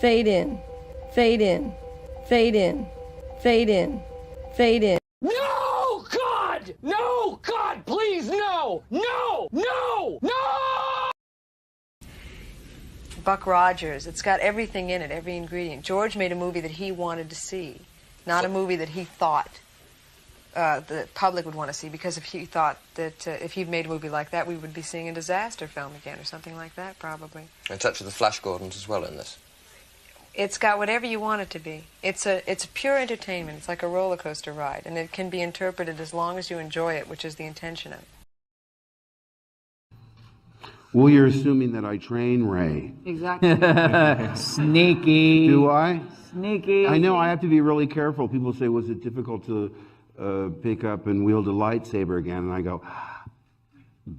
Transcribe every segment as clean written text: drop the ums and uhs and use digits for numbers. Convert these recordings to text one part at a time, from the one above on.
fade in, fade in, fade in, fade in, fade in. No, God! No, God, please, no! No! No! No! Buck Rogers, it's got everything in it, every ingredient. George made a movie that he wanted to see, not a movie that he thought the public would want to see, because if he thought that if he'd made a movie like that, we would be seeing a disaster film again or something like that, probably. And touch of the Flash Gordons as well in this. It's got whatever you want it to be. It's a pure entertainment. It's like a roller coaster ride, and it can be interpreted as long as you enjoy it, which is the intention of it. Well, you're assuming that I train Ray. Exactly. Sneaky. Do I? Sneaky. I know I have to be really careful. People say, was it difficult to pick up and wield a lightsaber again? And I go,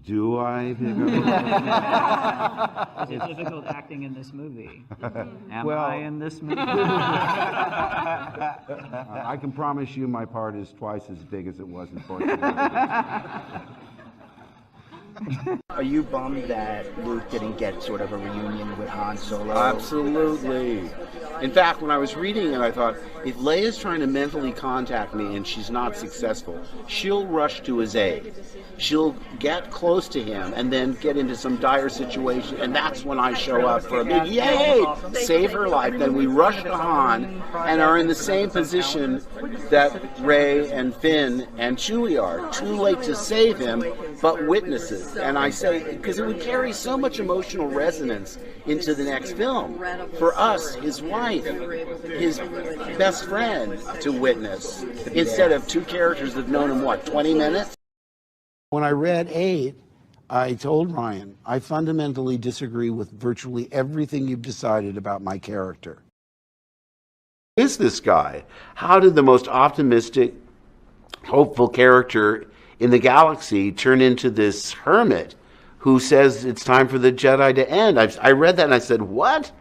do I pick up? Is it difficult acting in this movie? Am Well, I in this movie? I can promise you my part is twice as big as it was in Force Awakens. Are you bummed that Luke didn't get sort of a reunion with Han Solo? Absolutely. In fact, when I was reading it, I thought, if Leia's trying to mentally contact me and she's not successful, she'll rush to his aid. She'll get close to him and then get into some dire situation, and that's when I show up for a big yay, save her life. Then we rush to Han and are in the same position that Rey and Finn and Chewie are. Too late to save him, but witnesses. And I say, because it would carry so much emotional resonance into the next film. For us, his wife, his best friend to witness, instead of two characters that have known him, what, 20 minutes? When I read 8, I told Ryan, I fundamentally disagree with virtually everything you've decided about my character. Who is this guy? How did the most optimistic, hopeful character in the galaxy turn into this hermit who says it's time for the Jedi to end? I read that and I said, what?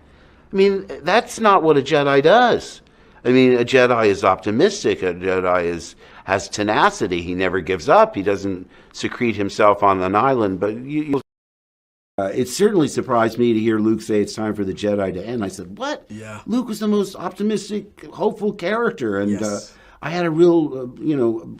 I mean, that's not what a Jedi does. I mean, a Jedi is optimistic. A Jedi has tenacity. He never gives up. He doesn't secrete himself on an island. But it certainly surprised me to hear Luke say it's time for the Jedi to end. I said, what? Yeah. Luke was the most optimistic, hopeful character. And Yes. I had a real,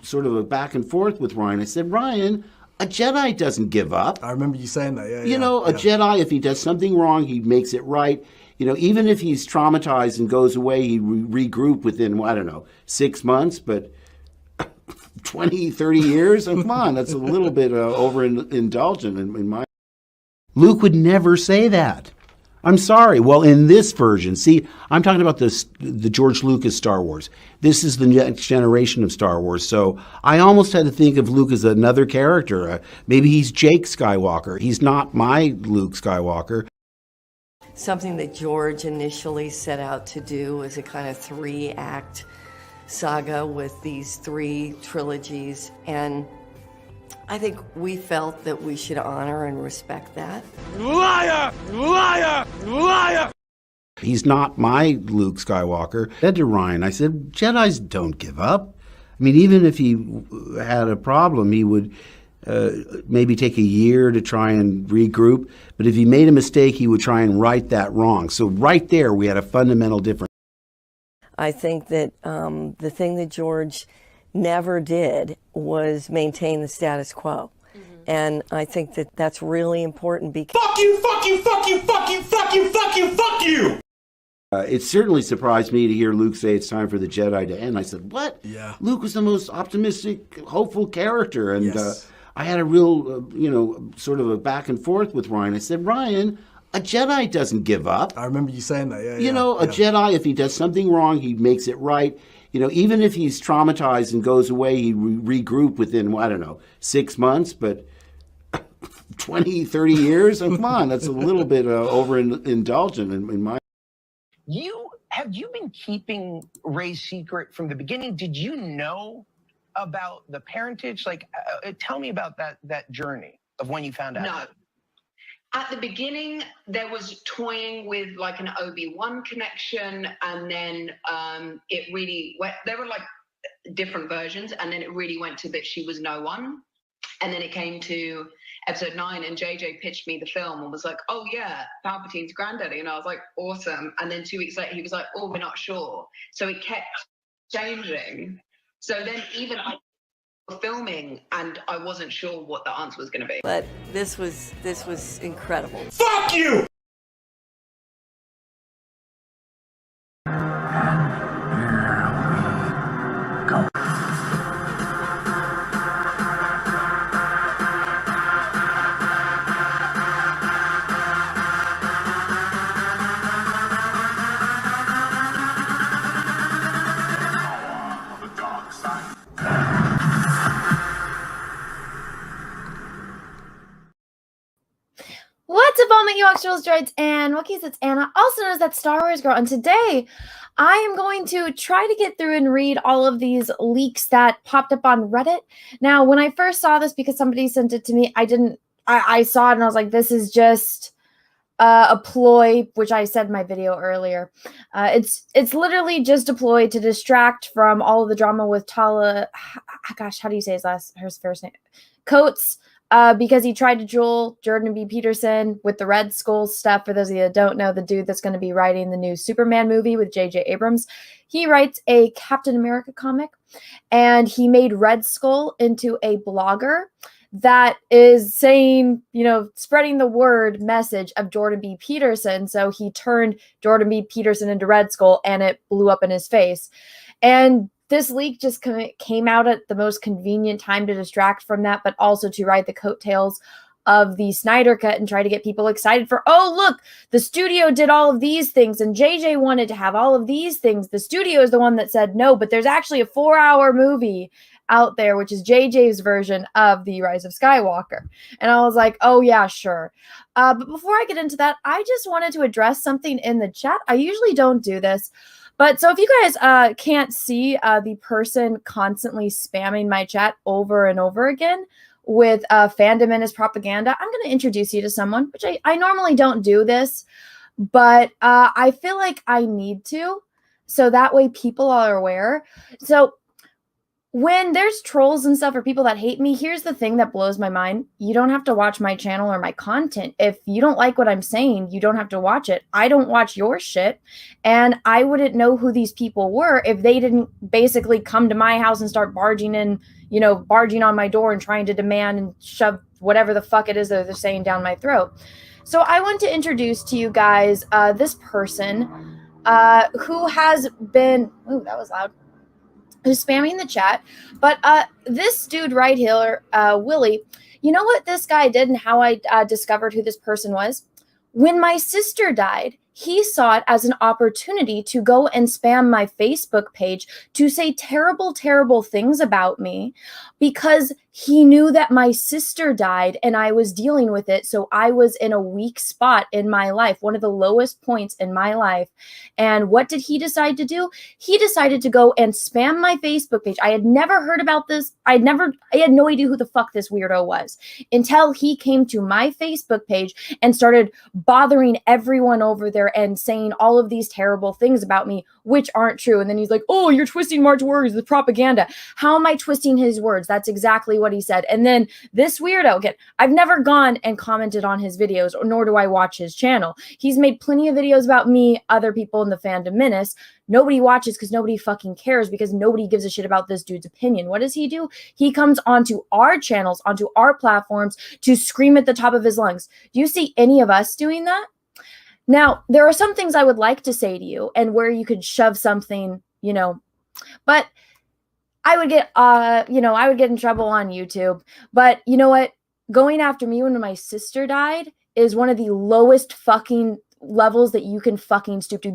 sort of a back and forth with Ryan. I said, Ryan, a Jedi doesn't give up. I remember you saying that, yeah. You know, a Jedi, if he does something wrong, he makes it right. You know, even if he's traumatized and goes away, he regroup within, I don't know, 6 months, but 20, 30 years? Come on, that's a little bit overindulgent in my... Luke would never say that. I'm sorry. Well, in this version, see, I'm talking about the George Lucas Star Wars. This is the next generation of Star Wars. So I almost had to think of Luke as another character. Maybe he's Jake Skywalker. He's not my Luke Skywalker. Something that George initially set out to do was a kind of 3-act saga with these 3 trilogies, and I think we felt that we should honor and respect that. Liar! Liar! Liar! He's not my Luke Skywalker. I said to Ryan, I said, Jedis don't give up. I mean, even if he had a problem, he would maybe take a year to try and regroup. But if he made a mistake, he would try and right that wrong. So right there, we had a fundamental difference. I think that the thing that George never did was maintain the status quo. And I think that that's really important because... Fuck you, fuck you, fuck you, fuck you, fuck you, fuck you, fuck you! It certainly surprised me to hear Luke say it's time for the Jedi to end. I said, what? Yeah. Luke was the most optimistic, hopeful character. And Yes. I had a real, sort of a back and forth with Ryan. I said, Ryan, a Jedi doesn't give up. I remember you saying that, yeah. A Jedi, if he does something wrong, he makes it right. You know, even if he's traumatized and goes away, he regroup within, I don't know, 6 months, but 20, 30 years? Come on, that's a little bit overindulgent in my... Have you been keeping Rey's secret from the beginning? Did you know about the parentage? Like, tell me about that journey of when you found out. No. At the beginning, there was toying with like an Obi-Wan connection, and then it really went, there were like different versions, and then it really went to that she was no one. And then it came to episode 9, and JJ pitched me the film and was like, oh yeah, Palpatine's granddaddy. And I was like, awesome. And then 2 weeks later, he was like, oh, we're not sure. So it kept changing. So then even I was filming and I wasn't sure what the answer was going to be. But this was incredible. Fuck you! What's up, all my Ewoks, Trolls, Droids, and Wookiees? It's Anna, also known as that Star Wars girl, and today I am going to try to get through and read all of these leaks that popped up on Reddit. Now, when I first saw this, because somebody sent it to me, I saw it and I was like, this is just a ploy, which I said in my video earlier. It's literally just a ploy to distract from all of the drama with gosh, how do you say her first name? Coates. Because he tried to duel Jordan B. Peterson with the Red Skull stuff. For those of you that don't know, the dude that's going to be writing the new Superman movie with JJ Abrams, he writes a Captain America comic, and he made Red Skull into a blogger that is saying, spreading the word message of Jordan B. Peterson. So he turned Jordan B. Peterson into Red Skull, and it blew up in his face. And this leak just came out at the most convenient time to distract from that, but also to ride the coattails of the Snyder Cut and try to get people excited for, oh, look, the studio did all of these things and JJ wanted to have all of these things. The studio is the one that said no, but there's actually a 4-hour movie out there, which is JJ's version of The Rise of Skywalker. And I was like, oh, yeah, sure. But before I get into that, I just wanted to address something in the chat. I usually don't do this. But so if you guys can't see the person constantly spamming my chat over and over again with fandom and his propaganda, I'm going to introduce you to someone, which I normally don't do this, but I feel like I need to, so that way people are aware. So when there's trolls and stuff or people that hate me, here's the thing that blows my mind. You don't have to watch my channel or my content. If you don't like what I'm saying, you don't have to watch it. I don't watch your shit. And I wouldn't know who these people were if they didn't basically come to my house and start barging in, barging on my door and trying to demand and shove whatever the fuck it is that they're saying down my throat. So I want to introduce to you guys this person who has been, ooh, that was loud, who's spamming the chat. But this dude right here, Willie, you know what this guy did and how I discovered who this person was? When my sister died, he saw it as an opportunity to go and spam my Facebook page to say terrible, terrible things about me because he knew that my sister died and I was dealing with it. So I was in a weak spot in my life, one of the lowest points in my life. And what did he decide to do? He decided to go and spam my Facebook page. I had never heard about this. I had no idea who the fuck this weirdo was until he came to my Facebook page and started bothering everyone over there and saying all of these terrible things about me, which aren't true. And then he's like, oh, you're twisting Mark's words with propaganda. How am I twisting his words? That's exactly what he said. And then this weirdo, again, I've never gone and commented on his videos, nor do I watch his channel. He's made plenty of videos about me, other people in the fandom menace. Nobody watches because nobody fucking cares, because nobody gives a shit about this dude's opinion. What does he do? He comes onto our channels, onto our platforms to scream at the top of his lungs. Do you see any of us doing that? Now, there are some things I would like to say to you and where you could shove something, but I would get, I would get in trouble on YouTube. But you know what? Going after me when my sister died is one of the lowest fucking levels that you can fucking stoop to.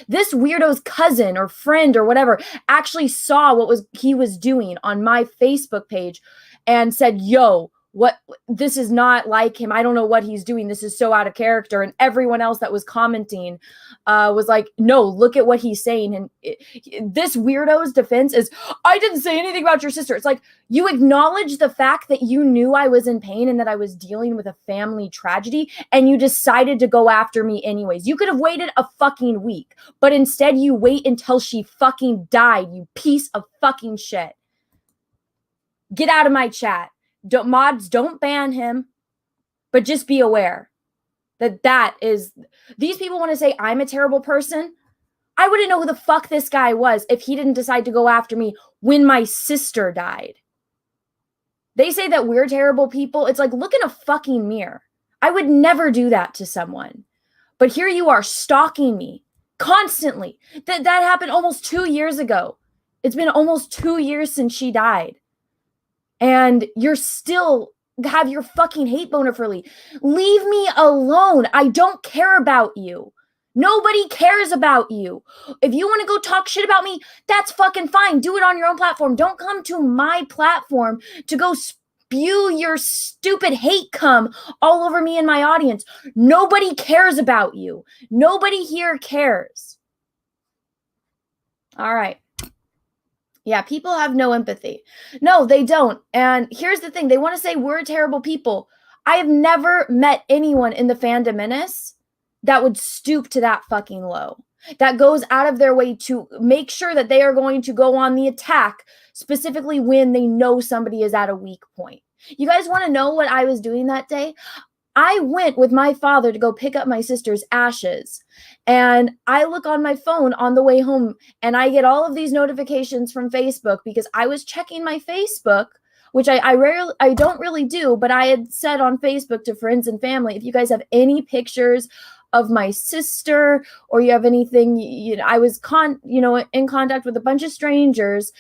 This weirdo's cousin or friend or whatever actually saw what he was doing on my Facebook page and said, yo, this is not like him. I don't know what he's doing. This is so out of character. And everyone else that was commenting was like, no, look at what he's saying. And this weirdo's defense is, I didn't say anything about your sister. It's like, you acknowledge the fact that you knew I was in pain and that I was dealing with a family tragedy, and you decided to go after me anyways. You could have waited a fucking week, but instead you wait until she fucking died, you piece of fucking shit. Get out of my chat. Mods, don't ban him. But just be aware that is, these people want to say I'm a terrible person. I wouldn't know who the fuck this guy was if he didn't decide to go after me when my sister died. They say that we're terrible people. It's like, look in a fucking mirror. I would never do that to someone. But here you are stalking me constantly. That happened almost 2 years ago. It's been almost 2 years since she died. And you're still have your fucking hate boner for Lee. Leave me alone. I don't care about you. Nobody cares about you. If you want to go talk shit about me, that's fucking fine. Do it on your own platform. Don't come to my platform to go spew your stupid hate cum all over me and my audience. Nobody cares about you. Nobody here cares. All right. Yeah, people have no empathy. No, they don't. And here's the thing. They want to say we're terrible people. I have never met anyone in the fandom menace that would stoop to that fucking low. That goes out of their way to make sure that they are going to go on the attack, specifically when they know somebody is at a weak point. You guys want to know what I was doing that day? I went with my father to go pick up my sister's ashes. And I look on my phone on the way home and I get all of these notifications from Facebook because I was checking my Facebook, which I don't really do, but I had said on Facebook to friends and family, if you guys have any pictures of my sister or you have anything, I was in contact with a bunch of strangers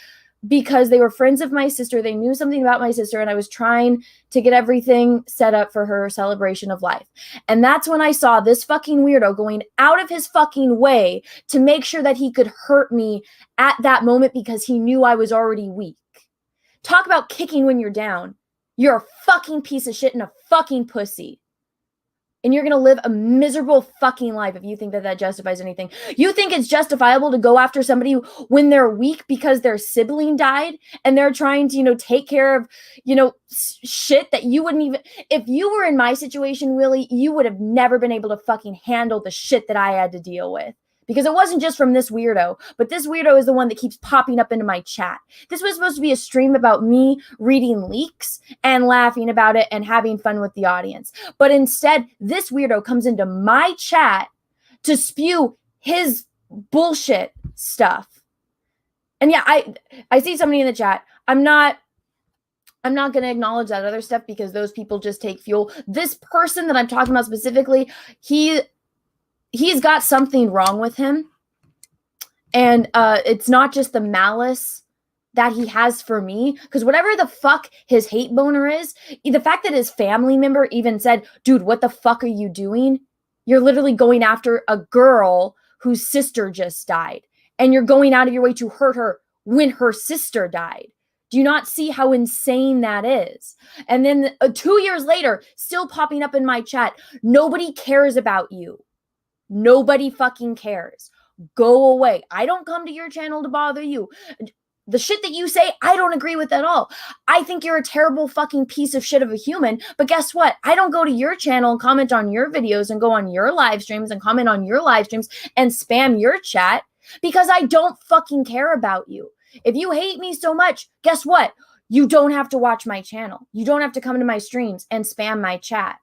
because they were friends of my sister. They knew something about my sister, and I was trying to get everything set up for her celebration of life. And that's when I saw this fucking weirdo going out of his fucking way to make sure that he could hurt me at that moment because he knew I was already weak. Talk about kicking when you're down. You're a fucking piece of shit and a fucking pussy. And you're going to live a miserable fucking life if you think that justifies anything. You think it's justifiable to go after somebody when they're weak because their sibling died and they're trying to, take care of, shit that you wouldn't even, if you were in my situation, Willie, you would have never been able to fucking handle the shit that I had to deal with. Because it wasn't just from this weirdo, but this weirdo is the one that keeps popping up into my chat. This was supposed to be a stream about me reading leaks and laughing about it and having fun with the audience. But instead, this weirdo comes into my chat to spew his bullshit stuff. And yeah, I see somebody in the chat. I'm not going to acknowledge that other stuff because those people just take fuel. This person that I'm talking about specifically, he's got something wrong with him. And it's not just the malice that he has for me. Because whatever the fuck his hate boner is, the fact that his family member even said, dude, what the fuck are you doing? You're literally going after a girl whose sister just died. And you're going out of your way to hurt her when her sister died. Do you not see how insane that is? And then 2 years later, still popping up in my chat, nobody cares about you. Nobody fucking cares. Go away. I don't come to your channel to bother you. The shit that you say, I don't agree with at all. I think you're a terrible fucking piece of shit of a human. But guess what? I don't go to your channel and comment on your videos and go on your live streams and comment on your live streams and spam your chat because I don't fucking care about you. If you hate me so much, guess what? You don't have to watch my channel. You don't have to come to my streams and spam my chat.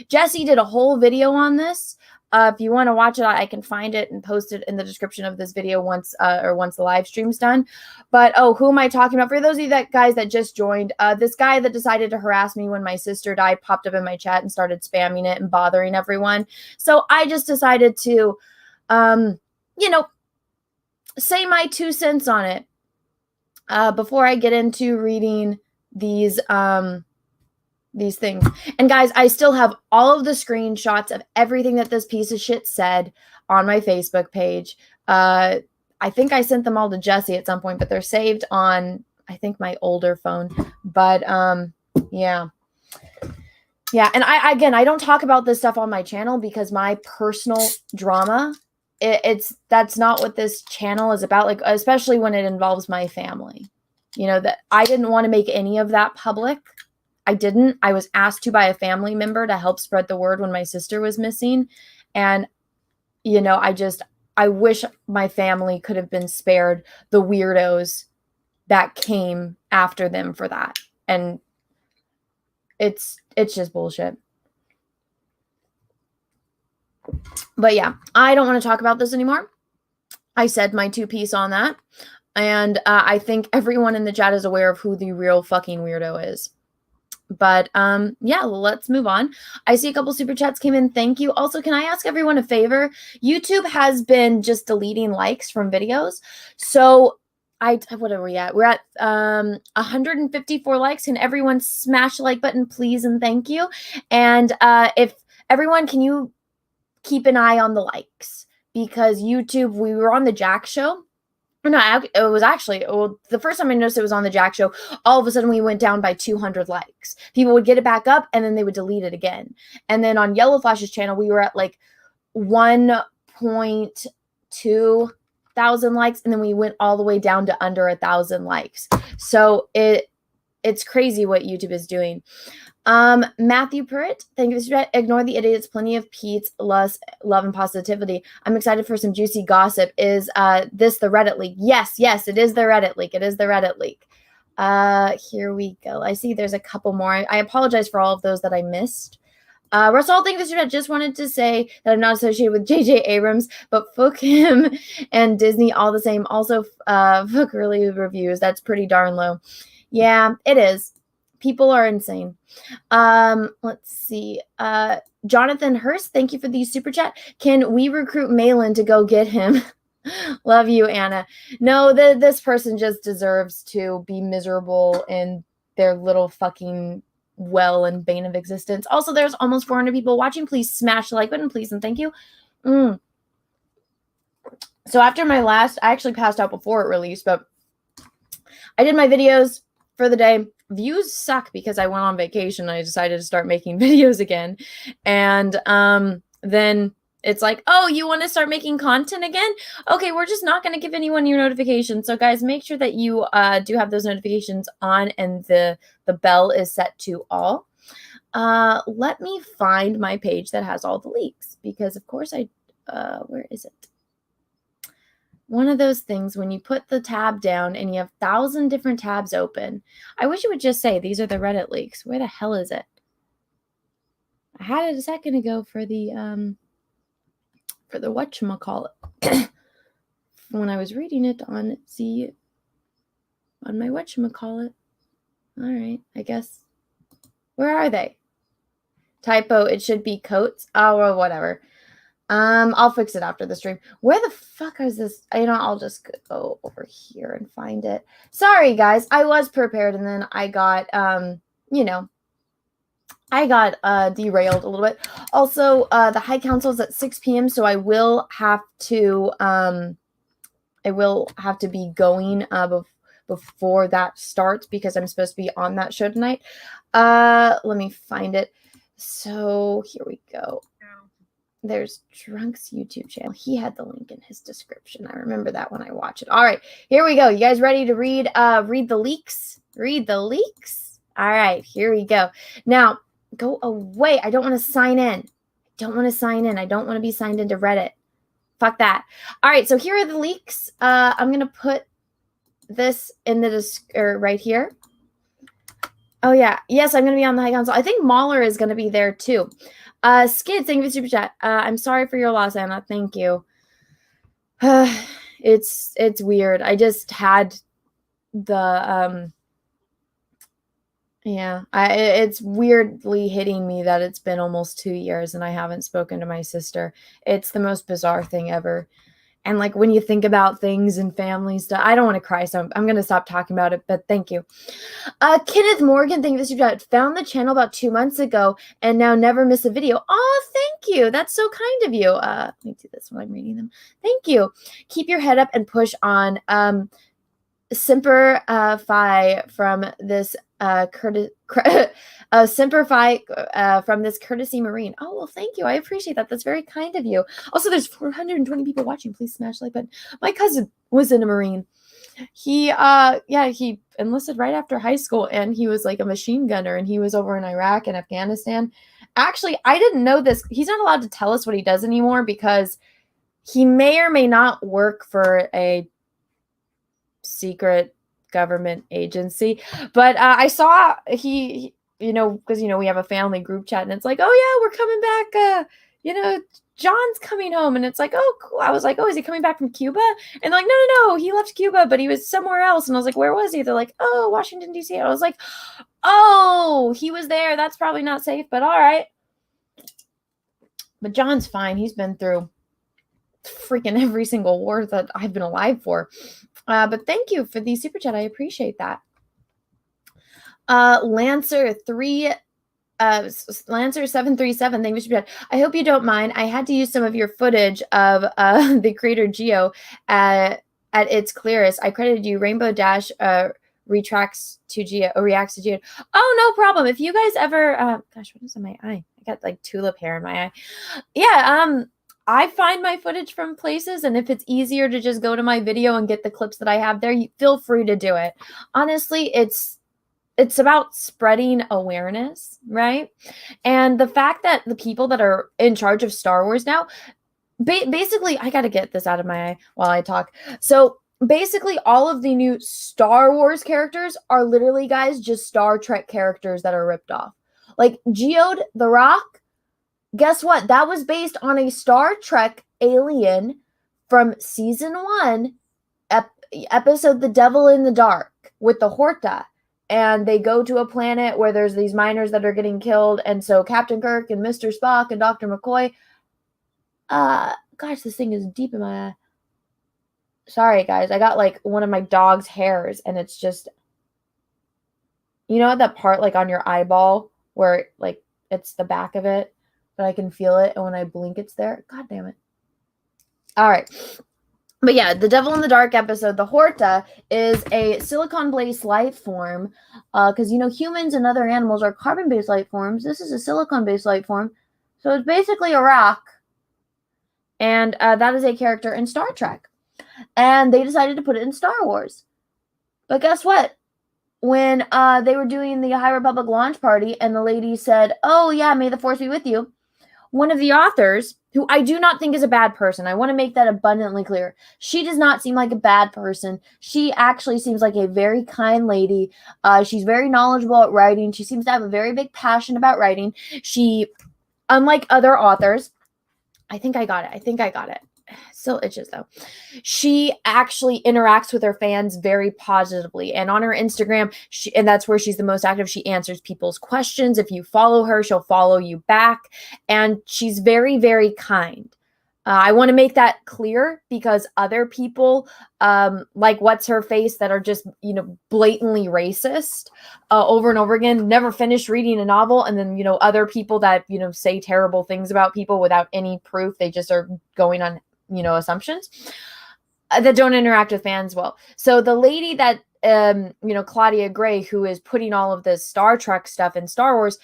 Jesse did a whole video on this. If you want to watch it, I can find it and post it in the description of this video once the live stream's done. But, who am I talking about? For those of you guys that just joined, this guy that decided to harass me when my sister died popped up in my chat and started spamming it and bothering everyone. So I just decided to, say my 2 cents on it before I get into reading these things. And guys, I still have all of the screenshots of everything that this piece of shit said on my Facebook page. I think I sent them all to Jesse at some point, but they're saved on, I think, my older phone. But yeah. And I don't talk about this stuff on my channel because my personal drama, that's not what this channel is about. Like, especially when it involves my family, that I didn't want to make any of that public. I didn't. I was asked to by a family member to help spread the word when my sister was missing. And, I wish my family could have been spared the weirdos that came after them for that. And it's just bullshit. But yeah, I don't want to talk about this anymore. I said my 2 piece on that. And I think everyone in the chat is aware of who the real fucking weirdo is. But yeah, let's move on. I see a couple super chats came in. Thank you. Also, can I ask everyone a favor? YouTube has been just deleting likes from videos. So what are we at? We're at 154 likes. Can everyone smash the like button, please, and thank you. And if everyone, can you keep an eye on the likes? Because YouTube, we were on the Jack show. No, it was actually, the first time I noticed it was on the Jack show, all of a sudden we went down by 200 likes. People would get it back up and then they would delete it again. And then on Yellow Flash's channel, we were at like 1.2 thousand likes, and then we went all the way down to under 1,000 likes. So it's crazy what YouTube is doing. Matthew Pruitt, thank you. Ignore the idiots. Plenty of Pete's, love, and positivity. I'm excited for some juicy gossip. Is this the Reddit leak? Yes, it is the Reddit leak. It is the Reddit leak. Here we go. I see there's a couple more. I apologize for all of those that I missed. Russell, thank you. I just wanted to say that I'm not associated with JJ Abrams, but fuck him and Disney all the same. Also, fuck early reviews. That's pretty darn low. Yeah, it is. People are insane. Let's see. Jonathan Hurst, thank you for the super chat. Can we recruit Malin to go get him? Love you, Anna. No, this person just deserves to be miserable in their little fucking well and bane of existence. Also, there's almost 400 people watching. Please smash the like button, please, and thank you. So after my last, I actually passed out before it released, but I did my videos for the day. Views suck because I went on vacation. I decided to start making videos again. And then it's like, oh, you want to start making content again? Okay, we're just not going to give anyone your notifications. So guys, make sure that you do have those notifications on and the bell is set to all. Let me find my page that has all the leaks because of course where is it? One of those things when you put the tab down and you have 1,000 different tabs open. I wish it would just say, these are the Reddit leaks. Where the hell is it? I had it a second ago for the whatchamacallit. When I was reading it on my whatchamacallit. All right, I guess. Where are they? Typo, it should be Coates. Oh, well, whatever. I'll fix it after the stream. Where the fuck is this? I'll just go over here and find it. Sorry, guys. I was prepared, and then I got, derailed a little bit. Also, the High Council is at 6 p.m., so I will have to be going before that starts because I'm supposed to be on that show tonight. Let me find it. So here we go. There's Drunk's YouTube channel. He had the link in his description. I remember that when I watched it. All right, here we go. You guys ready to read the leaks? Read the leaks? All right, here we go. Now, go away. I don't want to sign in. I don't want to be signed into Reddit. Fuck that. All right, so here are the leaks. I'm going to put this in the right here. Oh, yeah. Yes, I'm going to be on the High Council. I think Mahler is going to be there, too. Skid, thank you for super chat. I'm sorry for your loss, Anna. Thank you. It's weird. I just had the it's weirdly hitting me that it's been almost 2 years and I haven't spoken to my sister. It's the most bizarre thing ever. And like when you think about things and family stuff, I don't want to cry, so I'm going to stop talking about it, but thank you. Kenneth Morgan, thank you for super chat. Found the channel about 2 months ago and now never miss a video. Oh, thank you. That's so kind of you. Let me do this while I'm reading them. Thank you. Keep your head up and push on. Semper Fi from this Semper Fi from this courtesy Marine. Oh, well, thank you. I appreciate that. That's very kind of you. Also, there's 420 people watching. Please smash like button. My cousin was in a Marine. He enlisted right after high school and he was like a machine gunner and he was over in Iraq and Afghanistan. Actually, I didn't know this. He's not allowed to tell us what he does anymore because he may or may not work for a secret government agency, but I saw he because we have a family group chat and it's like, oh yeah, we're coming back John's coming home, and it's like, oh, cool. I was like, oh, is he coming back from Cuba? And they're like, no, he left Cuba, but he was somewhere else. And I was like, where was he? They're like, oh, Washington, D.C. I was like, oh, he was there. That's probably not safe, but all right. But John's fine. He's been through freaking every single war that I've been alive for. But thank you for the super chat. I appreciate that. Lancer 737, thank you for that. I hope you don't mind. I had to use some of your footage of the creator Geo at its clearest. I credited you. Rainbow Dash reacts to Geo. Oh, no problem. If you guys ever, gosh, what is in my eye? I got like tulip hair in my eye. Yeah. I find my footage from places, and if it's easier to just go to my video and get the clips that I have there, you feel free to do it. Honestly, it's about spreading awareness, right? And the fact that the people that are in charge of Star Wars now, basically, I got to get this out of my eye while I talk. So basically, all of the new Star Wars characters are literally, guys, just Star Trek characters that are ripped off. Like Geode the Rock, guess what? That was based on a Star Trek alien from season 1, episode The Devil in the Dark with the Horta. And they go to a planet where there's these miners that are getting killed. And so Captain Kirk and Mr. Spock and Dr. McCoy. Gosh, this thing is deep in my eye. Sorry, guys. I got like one of my dog's hairs, and it's just, you know, that part like on your eyeball where like it's the back of it, but I can feel it. And when I blink, it's there. God damn it. All right. But yeah, the Devil in the Dark episode, the Horta, is a silicon-based life form. Because, you know, humans and other animals are carbon-based life forms. This is a silicon-based life form. So it's basically a rock. And that is a character in Star Trek. And they decided to put it in Star Wars. But guess what? When they were doing the High Republic launch party and the lady said, oh, yeah, may the Force be with you. One of the authors, who I do not think is a bad person, I want to make that abundantly clear. She does not seem like a bad person. She actually seems like a very kind lady. She's very knowledgeable at writing. She seems to have a very big passion about writing. She, unlike other authors, I think I got it. Still itches though. She actually interacts with her fans very positively, and on her Instagram, and that's where she's the most active. She answers people's questions. If you follow her, she'll follow you back, and she's very, very kind. I want to make that clear because other people, like what's her face, that are just, you know, blatantly racist over and over again, never finish reading a novel, and then, you know, other people that, you know, say terrible things about people without any proof. They just are going on, you know, assumptions that don't interact with fans well. So the lady that, you know, Claudia Gray, who is putting all of this Star Trek stuff in Star Wars,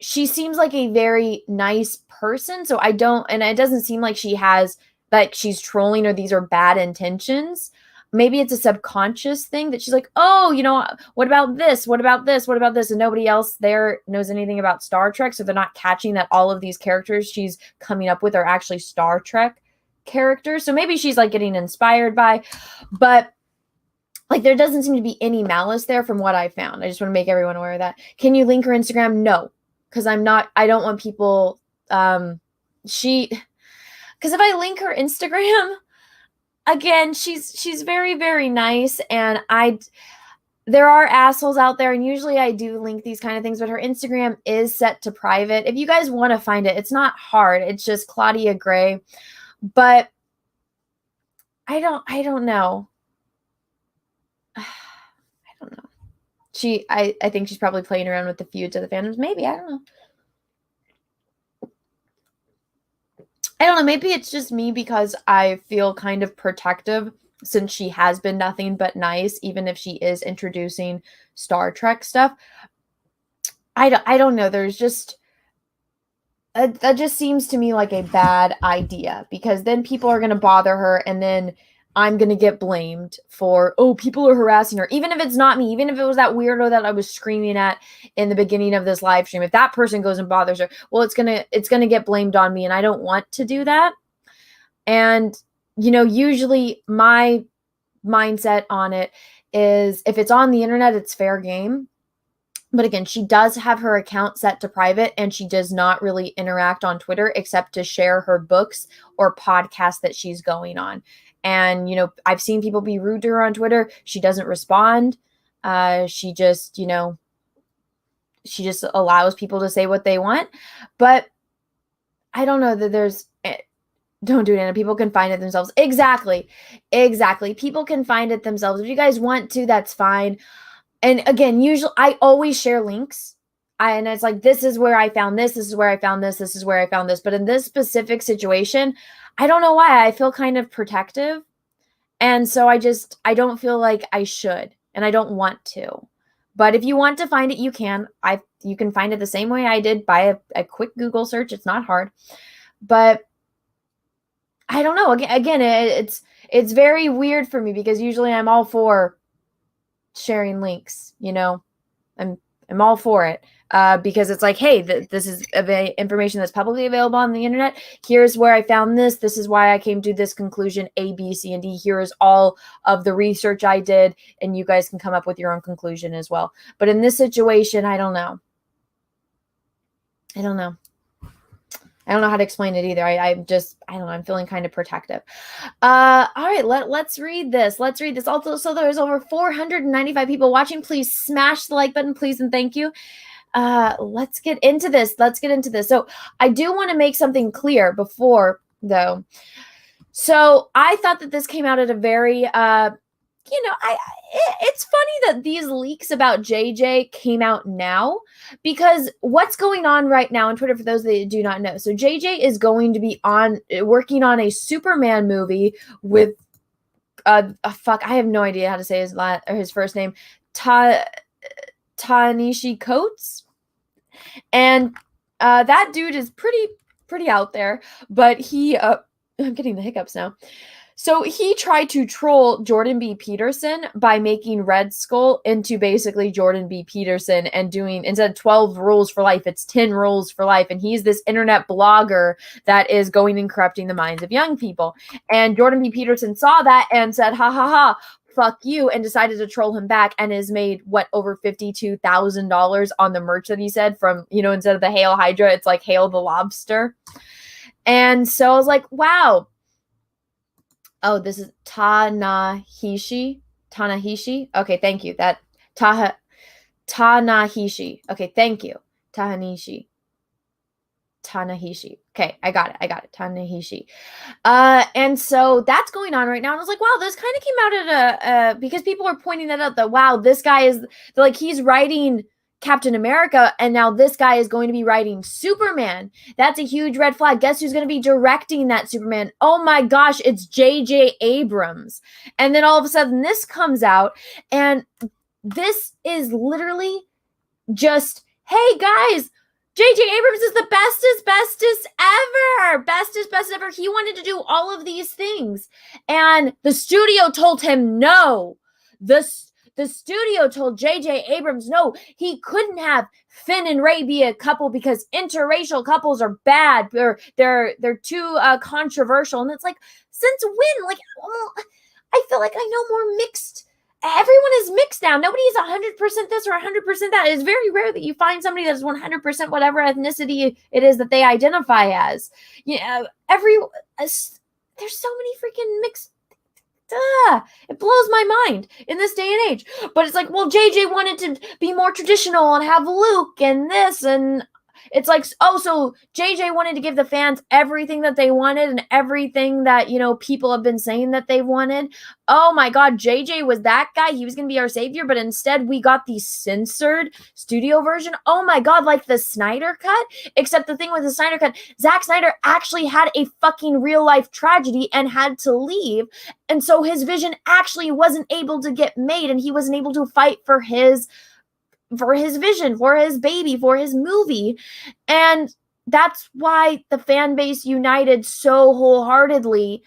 she seems like a very nice person. So I don't, and it doesn't seem like she has, like she's trolling or these are bad intentions. Maybe it's a subconscious thing that she's like, oh, you know, what about this? What about this? What about this? And nobody else there knows anything about Star Trek. So they're not catching that all of these characters she's coming up with are actually Star Trek characters. So maybe she's like getting inspired by, but like there doesn't seem to be any malice there from what I found. I just want to make everyone aware of that. Can you link her Instagram? No, because I don't want people, because if I link her Instagram, again, she's very, very nice, and there are assholes out there, and usually I do link these kind of things, but her Instagram is set to private. If you guys want to find it, it's not hard. It's just Claudia Gray. But I don't know. I don't know. I think she's probably playing around with the feuds of the fandoms. Maybe, I don't know. I don't know, maybe it's just me because I feel kind of protective since she has been nothing but nice, even if she is introducing Star Trek stuff. I don't know. There's just, that just seems to me like a bad idea, because then people are going to bother her, and then I'm going to get blamed for, oh, people are harassing her. Even if it's not me, even if it was that weirdo that I was screaming at in the beginning of this live stream, if that person goes and bothers her, well, it's going to get blamed on me, and I don't want to do that. And, you know, usually my mindset on it is if it's on the internet, it's fair game. But again, she does have her account set to private, and she does not really interact on Twitter except to share her books or podcasts that she's going on. And, I've seen people be rude to her on Twitter. She doesn't respond. She just, she just allows people to say what they want. But I don't know that don't do it, Anna. People can find it themselves. Exactly. People can find it themselves. If you guys want to, that's fine. And again, usually I always share links. And it's like, this is where I found this. This is where I found this. This is where I found this. But in this specific situation, I don't know why. I feel kind of protective. And so I don't feel like I should. And I don't want to. But if you want to find it, you can. You can find it the same way I did by a quick Google search. It's not hard. But I don't know. Again, it's very weird for me because usually I'm all for sharing links, I'm all for it because it's like, hey, this is information that's publicly available on the internet. Here's where I found this. This is why I came to this conclusion, A, B, C, and D. Here is all of the research I did, and you guys can come up with your own conclusion as well. But in this situation, I don't know. I don't know how to explain it either. I don't know. I'm feeling kind of protective. All right, let's read this. Also, so there's over 495 people watching. Please smash the like button, please, and thank you. Let's get into this. So I do want to make something clear before, though. So I thought that this came out at a very, it's funny that these leaks about JJ came out now because what's going on right now on Twitter, for those that do not know. So JJ is going to be working on a Superman movie with, I have no idea how to say his first name, Ta Nehisi Coasts. And that dude is pretty out there, but he, I'm getting the hiccups now. So he tried to troll Jordan B. Peterson by making Red Skull into basically Jordan B. Peterson and doing, instead of 12 rules for life, it's 10 rules for life. And he's this internet blogger that is going and corrupting the minds of young people. And Jordan B. Peterson saw that and said, ha ha ha, fuck you, and decided to troll him back and has made, over $52,000 on the merch that he said from, instead of the Hail Hydra, it's like Hail the Lobster. And so I was like, wow. Oh, this is Ta Nehisi. Okay, thank you. That Ta Nehisi. Okay, thank you. Ta Nehisi. Okay, I got it. Ta Nehisi. And so that's going on right now. And I was like, wow, this kind of came out at because people are pointing that out that, wow, this guy is like, he's writing Captain America, and now this guy is going to be writing Superman. That's a huge red flag. Guess who's going to be directing that Superman? Oh my gosh, it's JJ Abrams. And then all of a sudden this comes out, and this is literally just, hey guys, JJ Abrams is the bestest ever. He wanted to do all of these things, and the studio told him no. The studio told J.J. Abrams, no, he couldn't have Finn and Rey be a couple because interracial couples are bad. They're too controversial. And it's like, since when? Like, I feel like I know more mixed. Everyone is mixed now. Nobody is 100% this or 100% that. It's very rare that you find somebody that is 100% whatever ethnicity it is that they identify as. There's so many freaking mixed. It blows my mind in this day and age. But it's like, well, JJ wanted to be more traditional and have Luke and this, and it's like, oh, so JJ wanted to give the fans everything that they wanted and everything that, people have been saying that they wanted. Oh my God, JJ was that guy. He was going to be our savior, but instead we got the censored studio version. Oh my God, like the Snyder Cut. Except the thing with the Snyder Cut, Zack Snyder actually had a fucking real life tragedy and had to leave. And so his vision actually wasn't able to get made, and he wasn't able to fight for his vision, for his baby, for his movie. And that's why the fan base united so wholeheartedly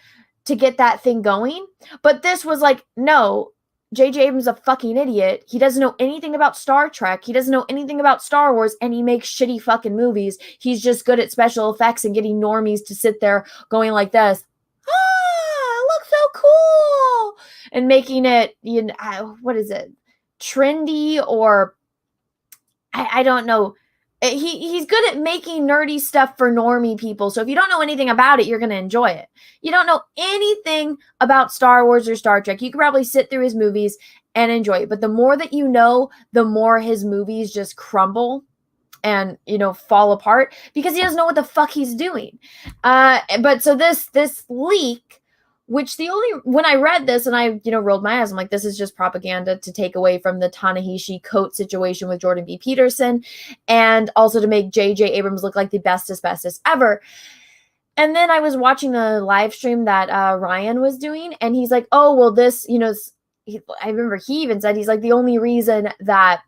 to get that thing going. But this was like, no, JJ Abrams is a fucking idiot. He doesn't know anything about Star Trek. He doesn't know anything about Star Wars, and he makes shitty fucking movies. He's just good at special effects and getting normies to sit there going like this. It looks so cool. And making it, what is it? Trendy or I don't know. He's good at making nerdy stuff for normie people. So if you don't know anything about it, you're going to enjoy it. You don't know anything about Star Wars or Star Trek, you can probably sit through his movies and enjoy it. But the more that you know, the more his movies just crumble and, you know, fall apart because he doesn't know what the fuck he's doing. But so this leak, which when I read this and I, you know, rolled my eyes, I'm like, this is just propaganda to take away from the Ta Nehisi Coasts situation with Jordan B. Peterson, and also to make JJ Abrams look like the bestest ever. And then I was watching the live stream that Ryan was doing, and he's like, oh, well, this, you know, I remember he even said, he's like, the only reason that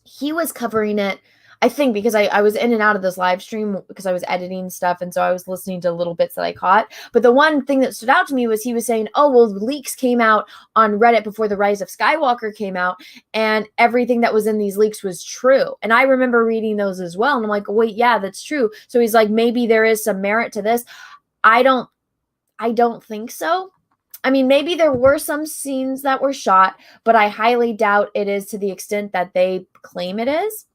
he was covering it, I think, because I was in and out of this live stream because I was editing stuff. And so I was listening to little bits that I caught. But the one thing that stood out to me was he was saying, oh, well, leaks came out on Reddit before The Rise of Skywalker came out. And everything that was in these leaks was true. And I remember reading those as well. And I'm like, wait, yeah, that's true. So he's like, maybe there is some merit to this. I don't think so. I mean, maybe there were some scenes that were shot, but I highly doubt it is to the extent that they claim it is.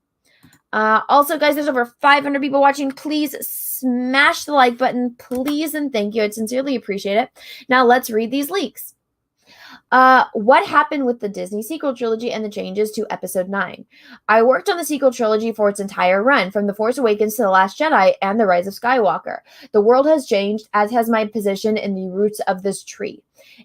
Also, guys, there's over 500 people watching. Please smash the like button, please, and thank you. I'd sincerely appreciate it. Now let's read these leaks. What happened with the Disney sequel trilogy and the changes to Episode 9? I worked on the sequel trilogy for its entire run, from The Force Awakens to The Last Jedi and The Rise of Skywalker. The world has changed, as has my position in the roots of this tree.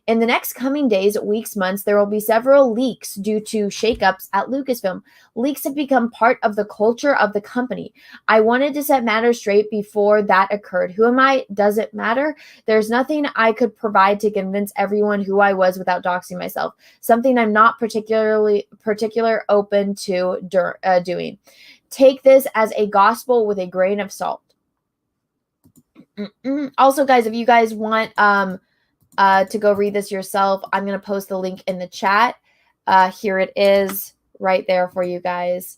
In the next coming days, weeks, months, there will be several leaks due to shakeups at Lucasfilm. Leaks have become part of the culture of the company. I wanted to set matters straight before that occurred. Who am I? Does it matter? There's nothing I could provide to convince everyone who I was without doxing myself. Something I'm not particular open to doing. Take this as a gospel with a grain of salt. Also, guys, if you guys want to go read this yourself, I'm going to post the link in the chat. Here it is right there for you guys.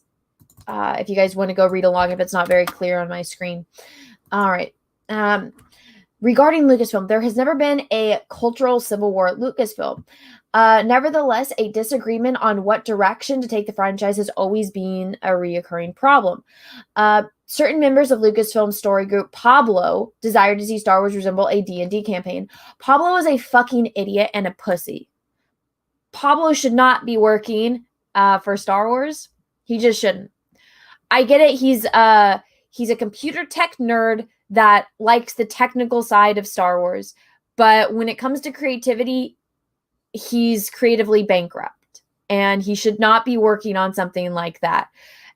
If you guys want to go read along, if it's not very clear on my screen. All right. Regarding Lucasfilm, there has never been a cultural civil war at Lucasfilm. Nevertheless, a disagreement on what direction to take the franchise has always been a reoccurring problem. Certain members of Lucasfilm's story group, Pablo, desired to see Star Wars resemble a D&D campaign. Pablo is a fucking idiot and a pussy. Pablo should not be working for Star Wars. He just shouldn't. I get it. He's a computer tech nerd that likes the technical side of Star Wars. But when it comes to creativity, he's creatively bankrupt. And he should not be working on something like that.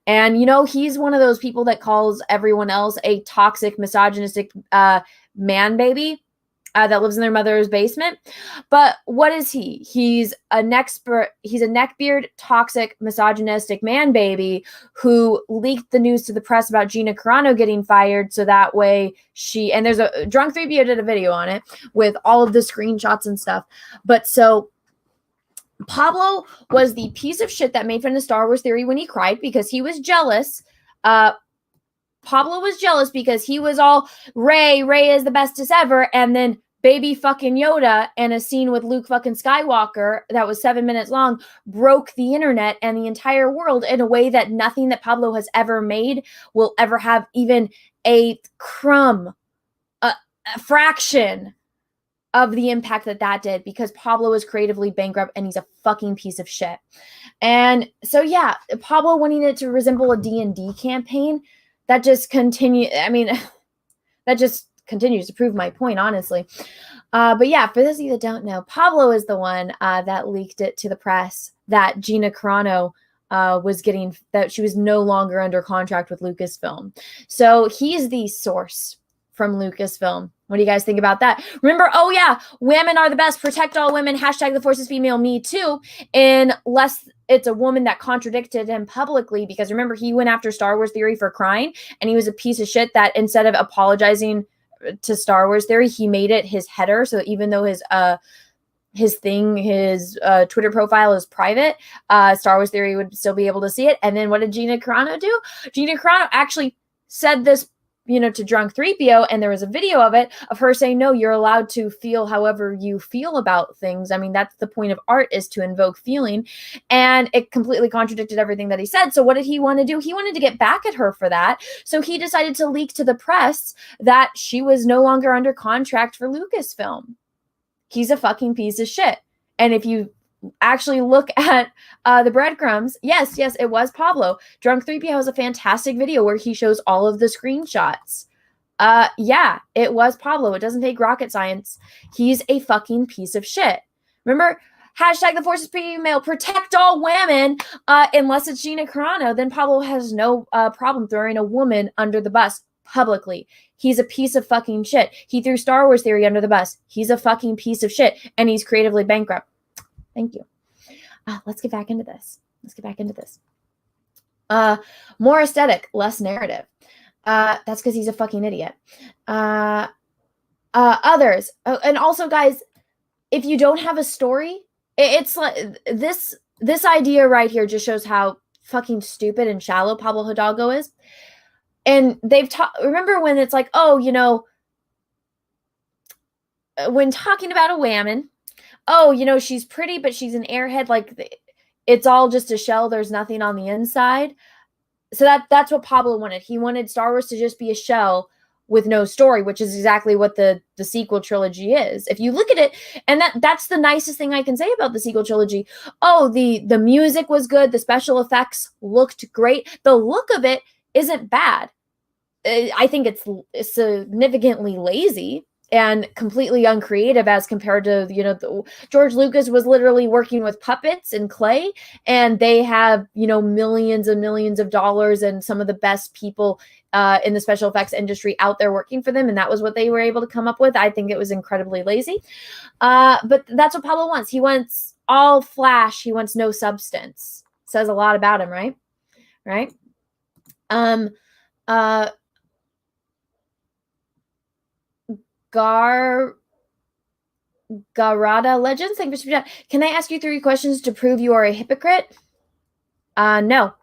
And, you know, he's one of those people that calls everyone else a toxic, misogynistic man baby that lives in their mother's basement. But what is he? He's a neckbeard, toxic, misogynistic man baby who leaked the news to the press about Gina Carano getting fired. So that way and there's a Drunk 3PO did a video on it with all of the screenshots and stuff. But so Pablo was the piece of shit that made fun of Star Wars Theory when he cried because he was jealous. Pablo was jealous because he was all, Rey is the bestest ever. And then baby fucking Yoda and a scene with Luke fucking Skywalker that was 7 minutes long broke the internet and the entire world in a way that nothing that Pablo has ever made will ever have even a crumb, a fraction of the impact that did, because Pablo is creatively bankrupt and he's a fucking piece of shit. And so, yeah, Pablo wanting it to resemble a D&D campaign, that just continues to prove my point, honestly. But yeah, for those of you that don't know, Pablo is the one that leaked it to the press that Gina Carano that she was no longer under contract with Lucasfilm. So he's the source from Lucasfilm. What do you guys think about that? Remember, oh yeah, women are the best. Protect all women. Hashtag the force is female. Me too. Unless it's a woman that contradicted him publicly, because remember, he went after Star Wars Theory for crying, and he was a piece of shit that instead of apologizing to Star Wars Theory, he made it his header. So even though his Twitter profile is private, Star Wars Theory would still be able to see it. And then what did Gina Carano do? Gina Carano actually said this to drunk 3PO, and there was a video of it, of her saying, no, you're allowed to feel however you feel about things. I mean, that's the point of art, is to invoke feeling. And it completely contradicted everything that he said. So what did he want to do? He wanted to get back at her for that. So he decided to leak to the press that she was no longer under contract for Lucasfilm. He's a fucking piece of shit. And if you actually look at the breadcrumbs, yes, it was Pablo. Drunk 3PO has a fantastic video where he shows all of the screenshots. Yeah, it was Pablo. It doesn't take rocket science. He's a fucking piece of shit. Remember, hashtag the force is female, protect all women, unless it's Gina Carano. Then Pablo has no problem throwing a woman under the bus publicly. He's a piece of fucking shit. He threw Star Wars Theory under the bus. He's a fucking piece of shit, and he's creatively bankrupt. Thank you. Let's get back into this. More aesthetic, less narrative. That's because he's a fucking idiot. Others. And also, guys, if you don't have a story, it's like this idea right here just shows how fucking stupid and shallow Pablo Hidalgo is. And they've remember when it's like, oh, when talking about a woman, oh, she's pretty, but she's an airhead. Like, it's all just a shell. There's nothing on the inside. So that's what Pablo wanted. He wanted Star Wars to just be a shell with no story, which is exactly what the sequel trilogy is. If you look at it, and that's the nicest thing I can say about the sequel trilogy. Oh, the music was good. The special effects looked great. The look of it isn't bad. I think it's significantly lazy and completely uncreative as compared to, George Lucas was literally working with puppets and clay, and they have, millions and millions of dollars and some of the best people in the special effects industry out there working for them. And that was what they were able to come up with. I think it was incredibly lazy. But that's what Pablo wants. He wants all flash. He wants no substance. Says a lot about him, right? Right. Garada Legends, thank you for super chat. Can I ask you 3 questions to prove you are a hypocrite? No,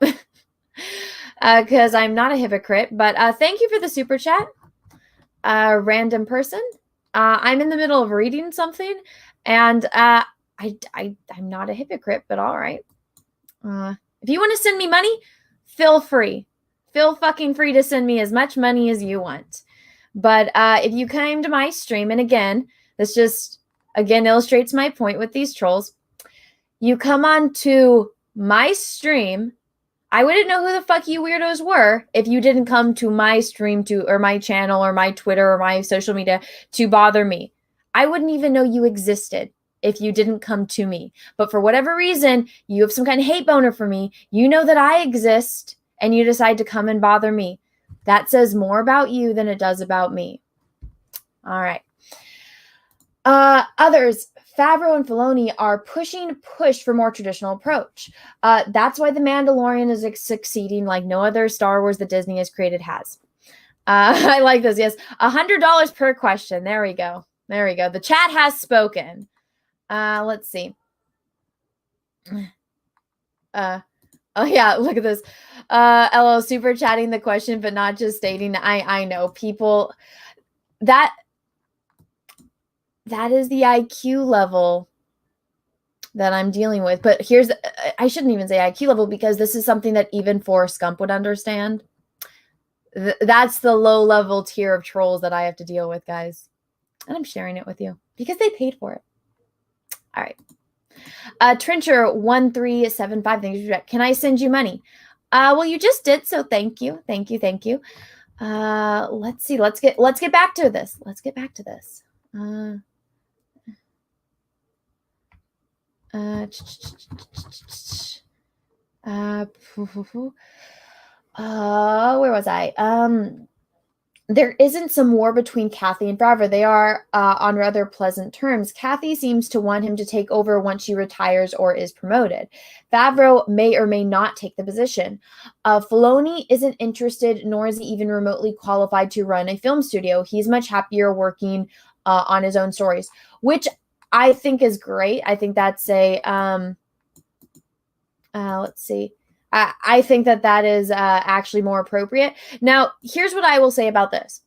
because I'm not a hypocrite. But thank you for the super chat, random person. I'm in the middle of reading something, and I'm not a hypocrite. But all right, if you want to send me money, feel free. Feel fucking free to send me as much money as you want. But if you came to my stream, and again, this just, illustrates my point with these trolls. You come on to my stream, I wouldn't know who the fuck you weirdos were if you didn't come to my stream or my channel or my Twitter or my social media to bother me. I wouldn't even know you existed if you didn't come to me. But for whatever reason, you have some kind of hate boner for me. You know that I exist, and you decide to come and bother me. That says more about you than it does about me. All right. Others, Favreau and Filoni are push for more traditional approach. That's why The Mandalorian is succeeding like no other Star Wars that Disney has created has. I like this. Yes. $100 per question. There we go. The chat has spoken. Let's see. Oh yeah, look at this. LO super chatting the question, but not just stating. I know people that is the IQ level that I'm dealing with. But I shouldn't even say IQ level, because this is something that even Forrest Gump would understand. That's the low level tier of trolls that I have to deal with, guys. And I'm sharing it with you because they paid for it. All right. Trencher 1375, thank you. Can I send you money? Well, you just did, so thank you. Let's see. Let's get back to this. Where was I? There isn't some war between Kathy and Favreau. They are on rather pleasant terms. Kathy seems to want him to take over once she retires or is promoted. Favreau may or may not take the position. Filoni isn't interested, nor is he even remotely qualified to run a film studio. He's much happier working on his own stories, which I think is great. I think that's a, let's see. I think that is actually more appropriate. Now, here's what I will say about this.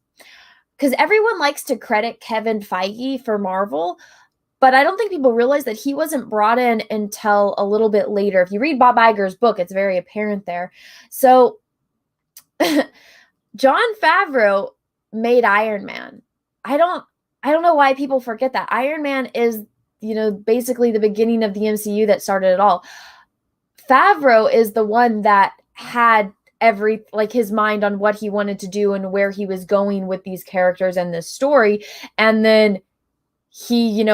Because everyone likes to credit Kevin Feige for Marvel, but I don't think people realize that he wasn't brought in until a little bit later. If you read Bob Iger's book, it's very apparent there. So Jon Favreau made Iron Man. I don't know why people forget that. Iron Man is, basically the beginning of the MCU that started it all. Favreau is the one that had his mind on what he wanted to do and where he was going with these characters and this story. And then he,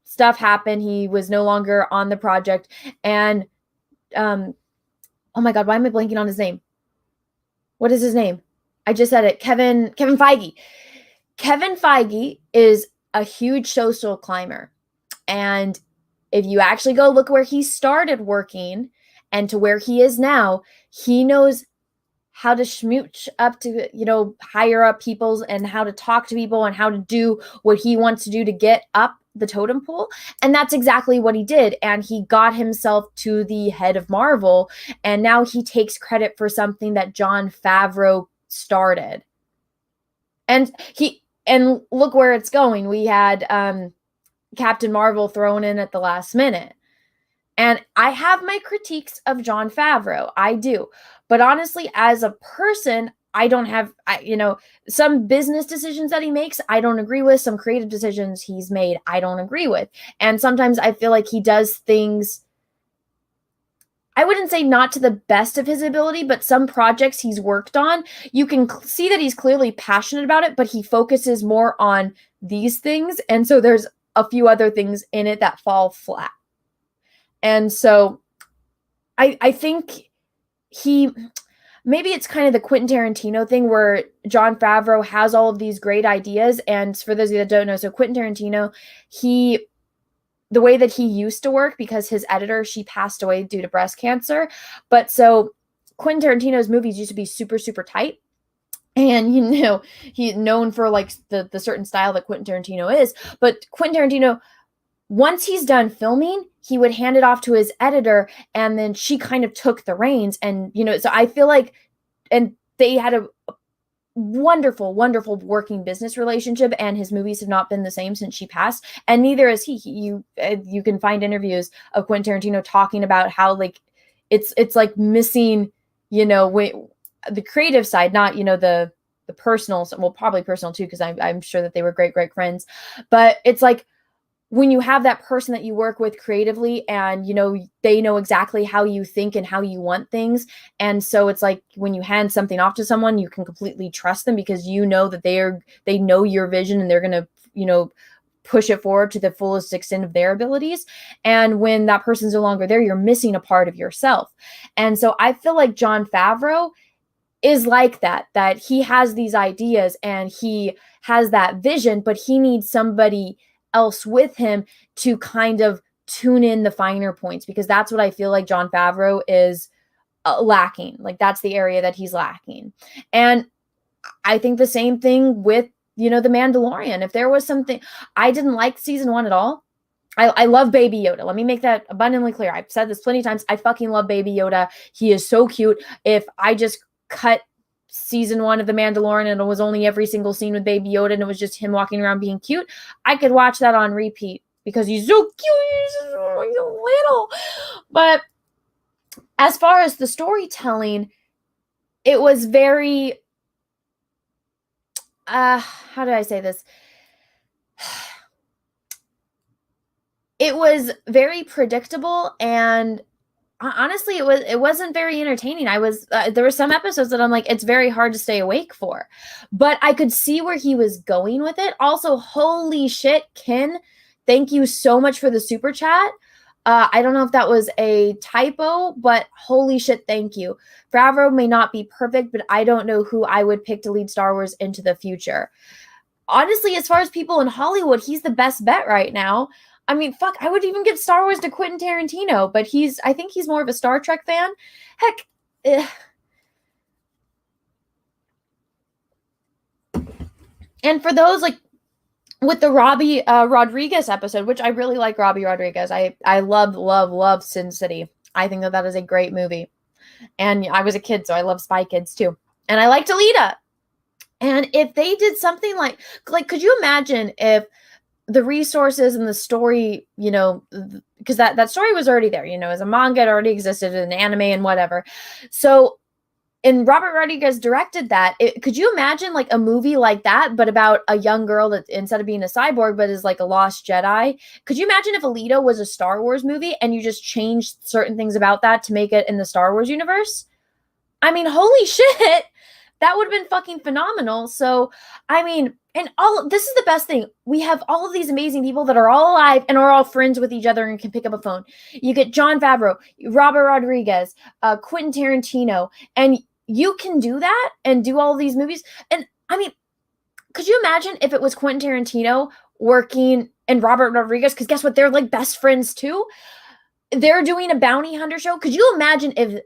stuff happened. He was no longer on the project. And, oh my God, why am I blanking on his name? What is his name? I just said it. Kevin Feige. Kevin Feige is a huge social climber. And if you actually go look where he started working and to where he is now, he knows how to schmooch up to, higher up people and how to talk to people and how to do what he wants to do to get up the totem pole. And that's exactly what he did. And he got himself to the head of Marvel. And now he takes credit for something that Jon Favreau started. And look where it's going. We had Captain Marvel thrown in at the last minute. And I have my critiques of Jon Favreau. I do. But honestly, as a person, I don't have, some business decisions that he makes, I don't agree with. Some creative decisions he's made, I don't agree with. And sometimes I feel like he does things, I wouldn't say not to the best of his ability, but some projects he's worked on, you can see that he's clearly passionate about it, but he focuses more on these things. And so there's a few other things in it that fall flat. And so I think maybe it's kind of the Quentin Tarantino thing where Jon Favreau has all of these great ideas. And for those of you that don't know, so Quentin Tarantino, the way that he used to work, because his editor, she passed away due to breast cancer. But so Quentin Tarantino's movies used to be super, super tight. And, he's known for like the certain style that Quentin Tarantino is. But Quentin Tarantino, once he's done filming, he would hand it off to his editor, and then she kind of took the reins. And, so I feel like, and they had a wonderful, wonderful working business relationship, and his movies have not been the same since she passed. And neither is he. You can find interviews of Quentin Tarantino talking about how like, it's like missing, the creative side, not, the personal, well, probably personal too, because I'm sure that they were great, great friends. But it's like, when you have that person that you work with creatively and, they know exactly how you think and how you want things. And so it's like when you hand something off to someone, you can completely trust them because you know that they know your vision and they're going to, push it forward to the fullest extent of their abilities. And when that person's no longer there, you're missing a part of yourself. And so I feel like Jon Favreau is like that he has these ideas and he has that vision, but he needs somebody else with him to kind of tune in the finer points, because that's what I feel like Jon Favreau is lacking. Like that's the area that he's lacking. And I think the same thing with, the Mandalorian. If there was something, I didn't like season 1 at all. I love Baby Yoda. Let me make that abundantly clear. I've said this plenty of times. I fucking love Baby Yoda. He is so cute. If I just cut season 1 of The Mandalorian and it was only every single scene with Baby Yoda and it was just him walking around being cute, I could watch that on repeat because he's so cute. He's so little. But as far as the storytelling, it was very, how do I say this? It was very predictable, and honestly, it wasn't very entertaining. There were some episodes that I'm like, it's very hard to stay awake for, but I could see where he was going with it. Also, holy shit, Ken, thank you so much for the super chat. I don't know if that was a typo, but holy shit, thank you. Favreau may not be perfect, but I don't know who I would pick to lead Star Wars into the future. Honestly, as far as people in Hollywood, he's the best bet right now. I mean, fuck, I would even give Star Wars to Quentin Tarantino, but I think he's more of a Star Trek fan. Heck. And for those, like, with the Robbie Rodriguez episode, which I really like Robbie Rodriguez. I love Sin City. I think that is a great movie. And I was a kid, so I love Spy Kids too. And I liked Alita. And if they did something like, could you imagine if the resources and the story, you know, because that story was already there, you know, as a manga, it already existed, an anime and whatever. So, and Robert Rodriguez directed that. Could you imagine like a movie like that, but about a young girl that instead of being a cyborg, but is like a lost Jedi? Could you imagine if Alita was a Star Wars movie and you just changed certain things about that to make it in the Star Wars universe? I mean, holy shit. That would have been fucking phenomenal. So, I mean, and this is the best thing. We have all of these amazing people that are all alive and are all friends with each other and can pick up a phone. You get Jon Favreau, Robert Rodriguez, Quentin Tarantino, and you can do that and do all of these movies. And I mean, could you imagine if it was Quentin Tarantino working and Robert Rodriguez? Because guess what? They're like best friends too. They're doing a bounty hunter show. Could you imagine if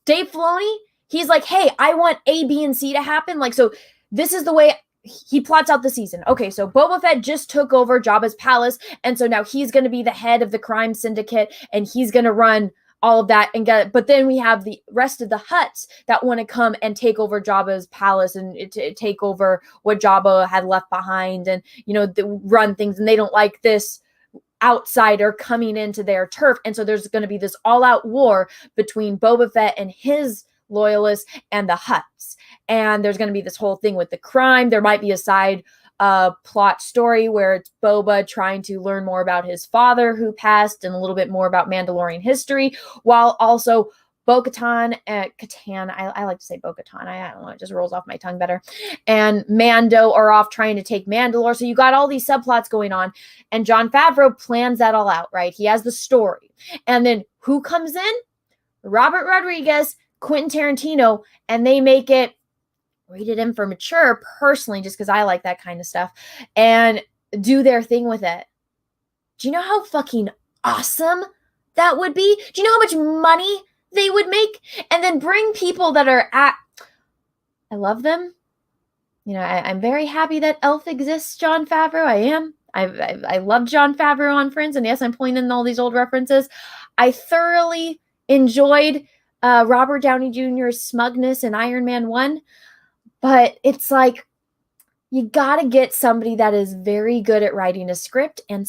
Dave Filoni, he's like, hey, I want A, B, and C to happen. Like, so this is the way he plots out the season. Okay, so Boba Fett just took over Jabba's palace. And so now he's going to be the head of the crime syndicate and he's going to run all of that and get it. But then we have the rest of the Hutts that want to come and take over Jabba's palace and take over what Jabba had left behind and, you know, run things. And they don't like this outsider coming into their turf. And so there's going to be this all-out war between Boba Fett and his loyalists and the Hutts. And there's going to be this whole thing with the crime. There might be a side plot story where it's Boba trying to learn more about his father who passed and a little bit more about Mandalorian history, while also Bo-Katan, Katan, I like to say Bo-Katan, I don't know, it just rolls off my tongue better, and Mando are off trying to take Mandalore. So you got all these subplots going on, and Jon Favreau plans that all out, right? He has the story. And then who comes in? Robert Rodriguez, Quentin Tarantino, and they make it rated M for mature, personally, just because I like that kind of stuff, and do their thing with it. Do you know how fucking awesome that would be? Do you know how much money they would make? And then bring people that are I love them. You know, I'm very happy that Elf exists, Jon Favreau. I am. I love Jon Favreau on Friends, and yes, I'm pulling in all these old references. I thoroughly enjoyed Robert Downey Jr.'s smugness in Iron Man 1. But it's like, you got to get somebody that is very good at writing a script and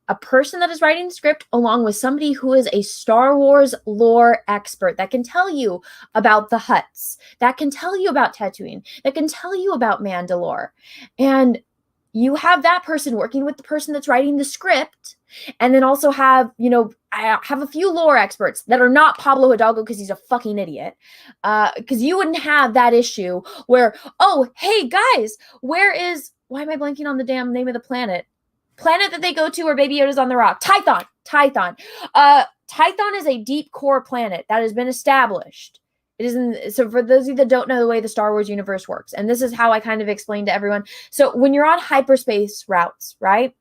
a person that is writing the script along with somebody who is a Star Wars lore expert that can tell you about the Hutts, that can tell you about Tatooine, that can tell you about Mandalore. And you have that person working with the person that's writing the script, and then also have, you know, I have a few lore experts that are not Pablo Hidalgo because he's a fucking idiot. Because you wouldn't have that issue where, oh, hey guys, why am I blanking on the damn name of the planet? Planet that they go to where Baby Yoda's on the rock. Tython. Tython is a deep core planet that has been established. It isn't. So for those of you that don't know the way the Star Wars universe works, and this is how I kind of explain to everyone. So when you're on hyperspace routes, right?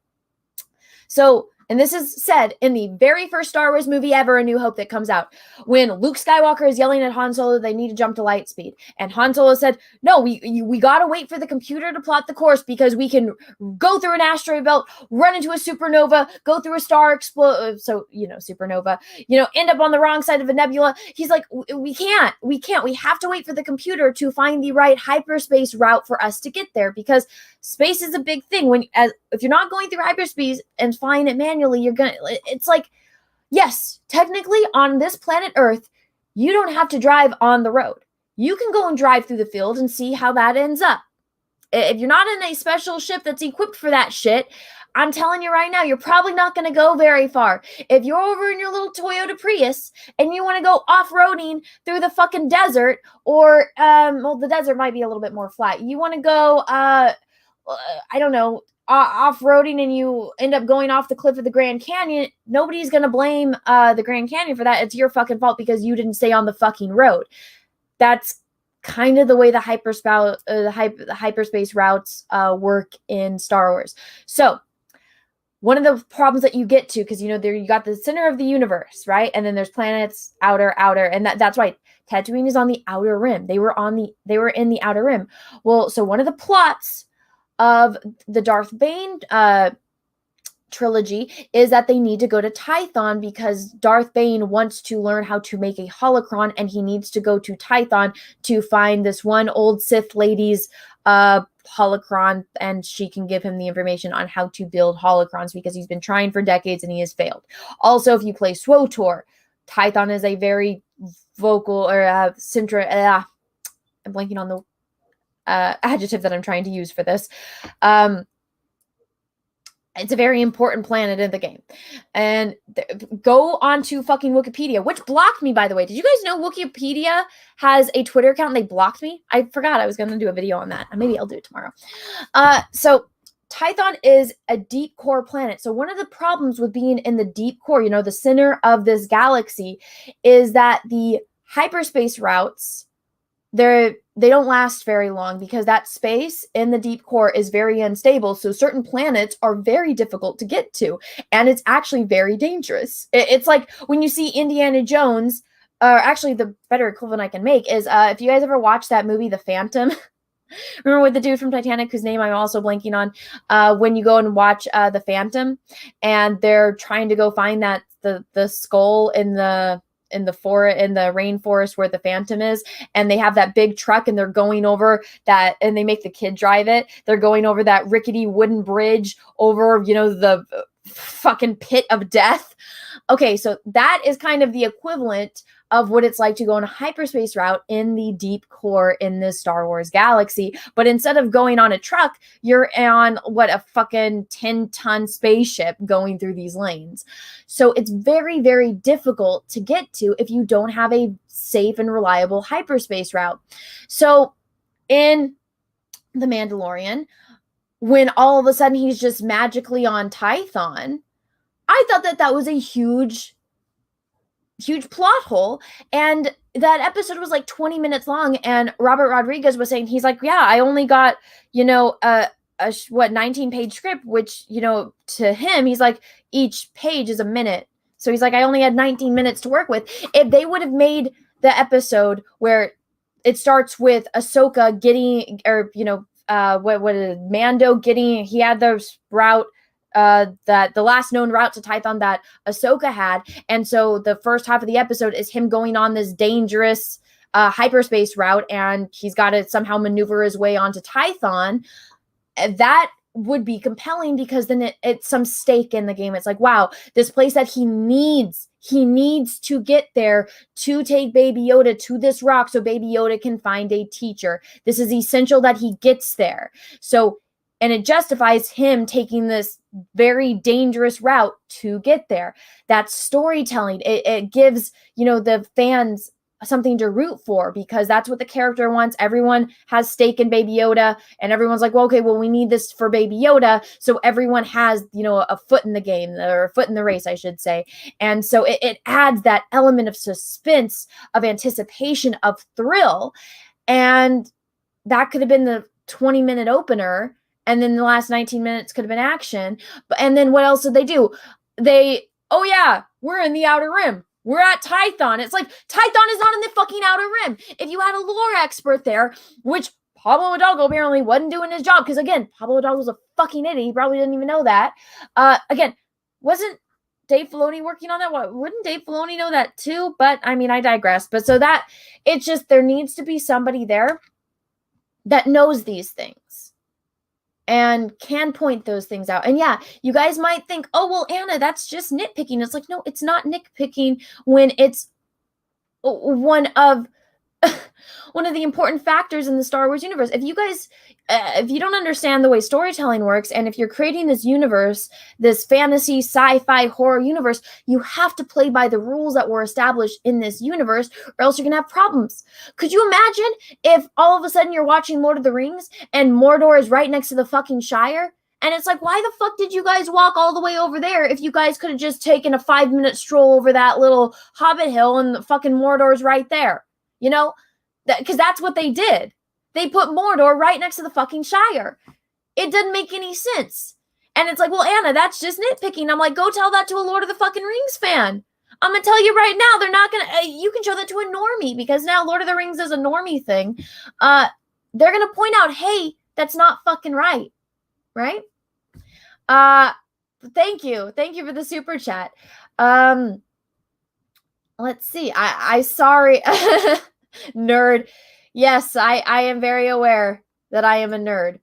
So, and this is said in the very first Star Wars movie ever, A New Hope, that comes out. When Luke Skywalker is yelling at Han Solo, they need to jump to light speed. And Han Solo said, no, we got to wait for the computer to plot the course because we can go through an asteroid belt, run into a supernova, go through a star explode. So, you know, supernova, you know, end up on the wrong side of a nebula. He's like, we can't. We have to wait for the computer to find the right hyperspace route for us to get there, because space is a big thing. If you're not going through hyperspace and flying it manually, it's like, yes, technically on this planet Earth, you don't have to drive on the road. You can go and drive through the field and see how that ends up. If you're not in a special ship that's equipped for that shit, I'm telling you right now, you're probably not going to go very far. If you're over in your little Toyota Prius and you want to go off-roading through the fucking desert, or, well, the desert might be a little bit more flat. You want to go, I don't know, off-roading and you end up going off the cliff of the Grand Canyon, nobody's going to blame the Grand Canyon for that. It's your fucking fault because you didn't stay on the fucking road. That's kind of the way the hyperspace routes work in Star Wars. So one of the problems that you get to, because, you know, there you got the center of the universe, right? And then there's planets, outer, and that's why Tatooine is on the outer rim. They were in the outer rim. Well, so one of the plots of the Darth Bane trilogy is that they need to go to Tython because Darth Bane wants to learn how to make a holocron, and he needs to go to Tython to find this one old Sith lady's holocron, and she can give him the information on how to build holocrons because he's been trying for decades and he has failed. Also, if you play SWTOR, Tython is a very vocal or I'm blanking on the adjective that I'm trying to use for this. It's a very important planet in the game. And go on to fucking Wikipedia, which blocked me, by the way. Did you guys know Wikipedia has a Twitter account and they blocked me? I forgot I was going to do a video on that. Maybe I'll do it tomorrow. So Tython is a deep core planet. So one of the problems with being in the deep core, the center of this galaxy, is that the hyperspace routes, they don't last very long because that space in the deep core is very unstable. So certain planets are very difficult to get to, and it's actually very dangerous. It's like when you see Indiana Jones, or actually the better equivalent I can make is if you guys ever watched that movie, The Phantom, remember with the dude from Titanic whose name I'm also blanking on, when you go and watch The Phantom and they're trying to go find that the skull in the rainforest where the Phantom is, and they have that big truck and they're going over that, and they make the kid drive it. They're going over that rickety wooden bridge over, the fucking pit of death. Okay, so that is kind of the equivalent of what it's like to go on a hyperspace route in the deep core in this Star Wars galaxy. But instead of going on a truck, you're on a fucking 10-ton spaceship going through these lanes. So it's very, very difficult to get to if you don't have a safe and reliable hyperspace route. So in The Mandalorian, when all of a sudden he's just magically on Tython, I thought that was a huge plot hole, and that episode was like 20 minutes long, and Robert Rodriguez was saying, he's like, yeah, I only got 19-page script, which to him, he's like, each page is a minute, so he's like, I only had 19 minutes to work with. If they would have made the episode where it starts with Ahsoka getting, or what is Mando getting, he had the route, that the last known route to Tython that Ahsoka had, and so the first half of the episode is him going on this dangerous hyperspace route, and he's got to somehow maneuver his way onto Tython. That would be compelling because then it's some stake in the game. It's like, wow, this place that he needs to get there to take Baby Yoda to this rock so Baby Yoda can find a teacher. This is essential that he gets there. So, and it justifies him taking this very dangerous route to get there. That's storytelling. It gives, the fans something to root for because that's what the character wants. Everyone has stake in Baby Yoda, and everyone's like, well, okay, well, we need this for Baby Yoda. So everyone has, a foot in the game, or a foot in the race, I should say. And so it adds that element of suspense, of anticipation, of thrill. And that could have been the 20-minute opener. And then the last 19 minutes could have been action. And then what else did they do? Oh yeah, we're in the Outer Rim. We're at Tython. It's like, Tython is not in the fucking Outer Rim. If you had a lore expert there, which Pablo Hidalgo apparently wasn't doing his job, because again, Pablo Hidalgo's a fucking idiot. He probably didn't even know that. Again, wasn't Dave Filoni working on that? Wouldn't Dave Filoni know that too? But I mean, I digress. But so that, it's just, there needs to be somebody there that knows these things and can point those things out. And yeah, you guys might think, oh, well, Anna, that's just nitpicking. It's like, no, it's not nitpicking when it's one of the important factors in the Star Wars universe. If you guys, if you don't understand the way storytelling works, and if you're creating this universe, this fantasy, sci-fi, horror universe, you have to play by the rules that were established in this universe, or else you're gonna have problems. Could you imagine if all of a sudden you're watching Lord of the Rings and Mordor is right next to the fucking Shire? And it's like, why the fuck did you guys walk all the way over there if you guys could have just taken a 5-minute stroll over that little Hobbit hill and the fucking Mordor's right there? Because that's what they did. They put Mordor right next to the fucking Shire. It doesn't make any sense. And it's like, well, Anna, that's just nitpicking. I'm like, go tell that to a Lord of the fucking Rings fan. I'm going to tell you right now, they're not going to, you can show that to a normie, because now Lord of the Rings is a normie thing. They're going to point out, hey, that's not fucking right. Right? Thank you for the super chat. Let's see. I sorry, nerd. Yes, I am very aware that I am a nerd.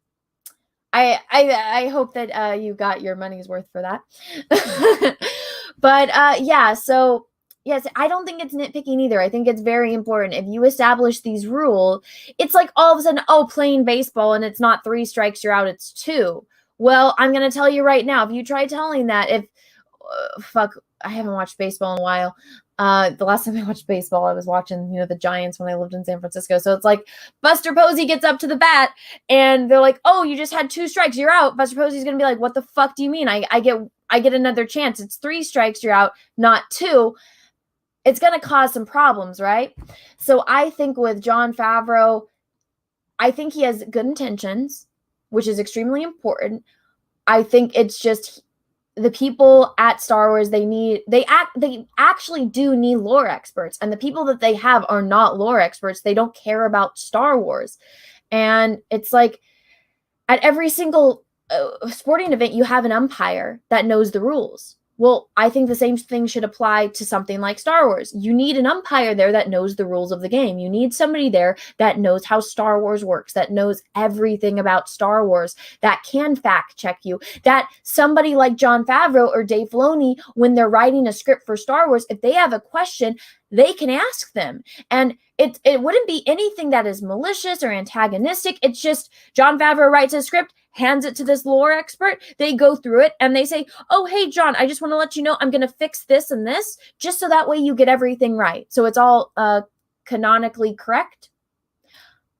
I hope that you got your money's worth for that. But yeah, so yes, I don't think it's nitpicking either. I think it's very important. If you establish these rules, it's like all of a sudden, oh, playing baseball and it's not 3 strikes, you're out, it's 2. Well, I'm going to tell you right now, if you try telling that, if I haven't watched baseball in a while. The last time I watched baseball, I was watching, the Giants when I lived in San Francisco. So it's like Buster Posey gets up to the bat and they're like, oh, you just had 2 strikes, you're out. Buster Posey's going to be like, what the fuck do you mean? I get another chance. It's 3 strikes, you're out, not 2. It's going to cause some problems, right? So I think with Jon Favreau, I think he has good intentions, which is extremely important. I think it's just the people at Star Wars, they actually do need lore experts, and the people that they have are not lore experts. They don't care about Star Wars. And it's like at every single sporting event, you have an umpire that knows the rules. Well, I think the same thing should apply to something like Star Wars. You need an umpire there that knows the rules of the game. You need somebody there that knows how Star Wars works, that knows everything about Star Wars, that can fact check you, that somebody like Jon Favreau or Dave Filoni, when they're writing a script for Star Wars, if they have a question, they can ask them. And it wouldn't be anything that is malicious or antagonistic. It's just Jon Favreau writes a script, hands it to this lore expert. They go through it and they say, oh, hey, John, I just want to let you know I'm going to fix this and this just so that way you get everything right. So it's all canonically correct.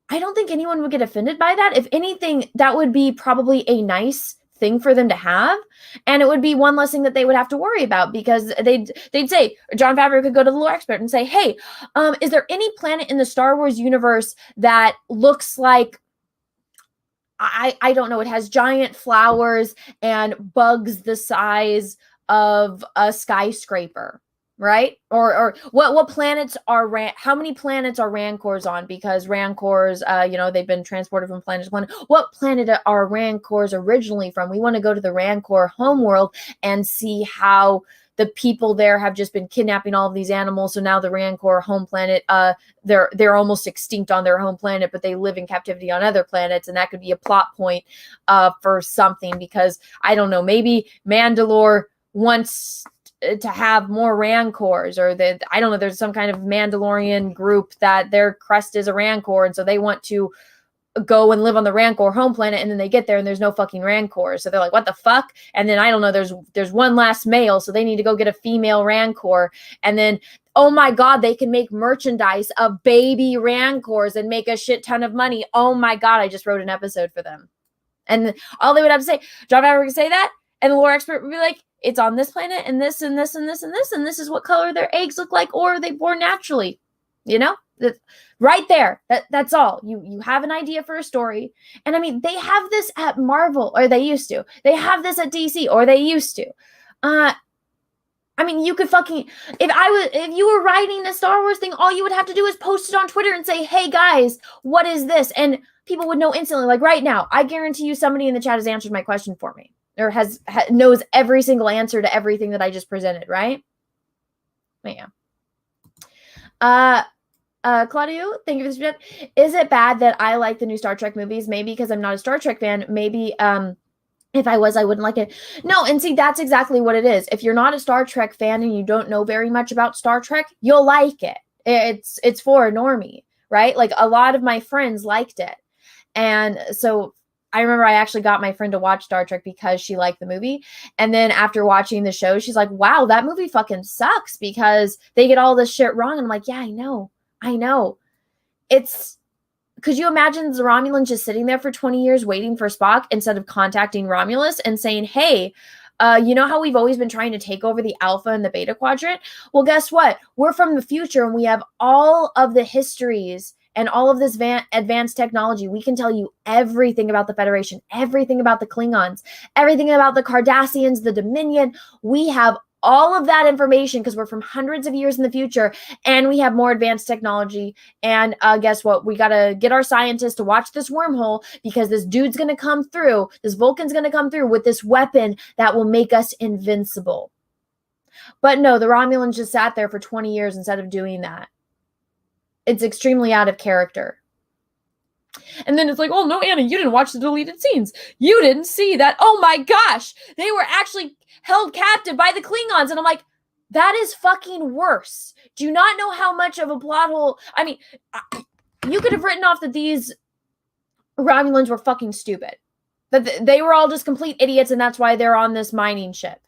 I don't think anyone would get offended by that. If anything, that would be probably a nice thing for them to have, and it would be one less thing that they would have to worry about, because they'd say, Jon Favreau could go to the lore expert and say, hey, is there any planet in the Star Wars universe that looks like, I don't know, it has giant flowers and bugs the size of a skyscraper, right? Or what planets are how many planets are Rancors on? Because Rancors, they've been transported from planet to planet. What planet are Rancors originally from? We want to go to the Rancor homeworld and see how the people there have just been kidnapping all of these animals. So now the Rancor home planet, they're almost extinct on their home planet, but they live in captivity on other planets. And that could be a plot point for something, because I don't know, maybe Mandalore wants to have more Rancors, or I don't know, there's some kind of Mandalorian group that their crest is a Rancor, and so they want to go and live on the Rancor home planet, and then they get there and there's no fucking Rancors, so they're like, what the fuck? And then I don't know, there's one last male, so they need to go get a female Rancor, and then oh my god, they can make merchandise of baby Rancors and make a shit ton of money. Oh my god, I just wrote an episode for them. And all they would have to say, Jon Favreau could say that, and the lore expert would be like, it's on this planet and this and this and this and this, and this is what color their eggs look like, or are they born naturally? Right there. That's all. You have an idea for a story. And I mean, they have this at Marvel, or they used to. They have this at DC, or they used to. I mean, you could fucking, if you were writing a Star Wars thing, all you would have to do is post it on Twitter and say, hey guys, what is this? And people would know instantly. Like right now, I guarantee you somebody in the chat has answered my question for me, or knows every single answer to everything that I just presented, right? But yeah. Claudia, thank you for this video. Is it bad that I like the new Star Trek movies? Maybe because I'm not a Star Trek fan. Maybe if I was, I wouldn't like it. No, and see, that's exactly what it is. If you're not a Star Trek fan and you don't know very much about Star Trek, you'll like it. It's for a normie, right? Like a lot of my friends liked it. And so I remember I actually got my friend to watch Star Trek because she liked the movie. And then after watching the show, she's like, wow, that movie fucking sucks because they get all this shit wrong. And I'm like, yeah, I know. Could you imagine the Romulans just sitting there for 20 years waiting for Spock instead of contacting Romulus and saying, hey, you know how we've always been trying to take over the Alpha and the Beta Quadrant? Well, guess what? We're from the future and we have all of the histories and all of this advanced technology. We can tell you everything about the Federation, everything about the Klingons, everything about the Cardassians, the Dominion. We have all of that information because we're from hundreds of years in the future and we have more advanced technology. And guess what? We got to get our scientists to watch this wormhole because this dude's going to come through. This Vulcan's going to come through with this weapon that will make us invincible. But no, the Romulans just sat there for 20 years instead of doing that. It's extremely out of character. And then it's like, oh, no, Anna, you didn't watch the deleted scenes. You didn't see that. Oh, my gosh. They were actually held captive by the Klingons. And I'm like, that is fucking worse. Do you not know how much of a plot hole? I mean, you could have written off that these Romulans were fucking stupid. That they were all just complete idiots, and that's why they're on this mining ship.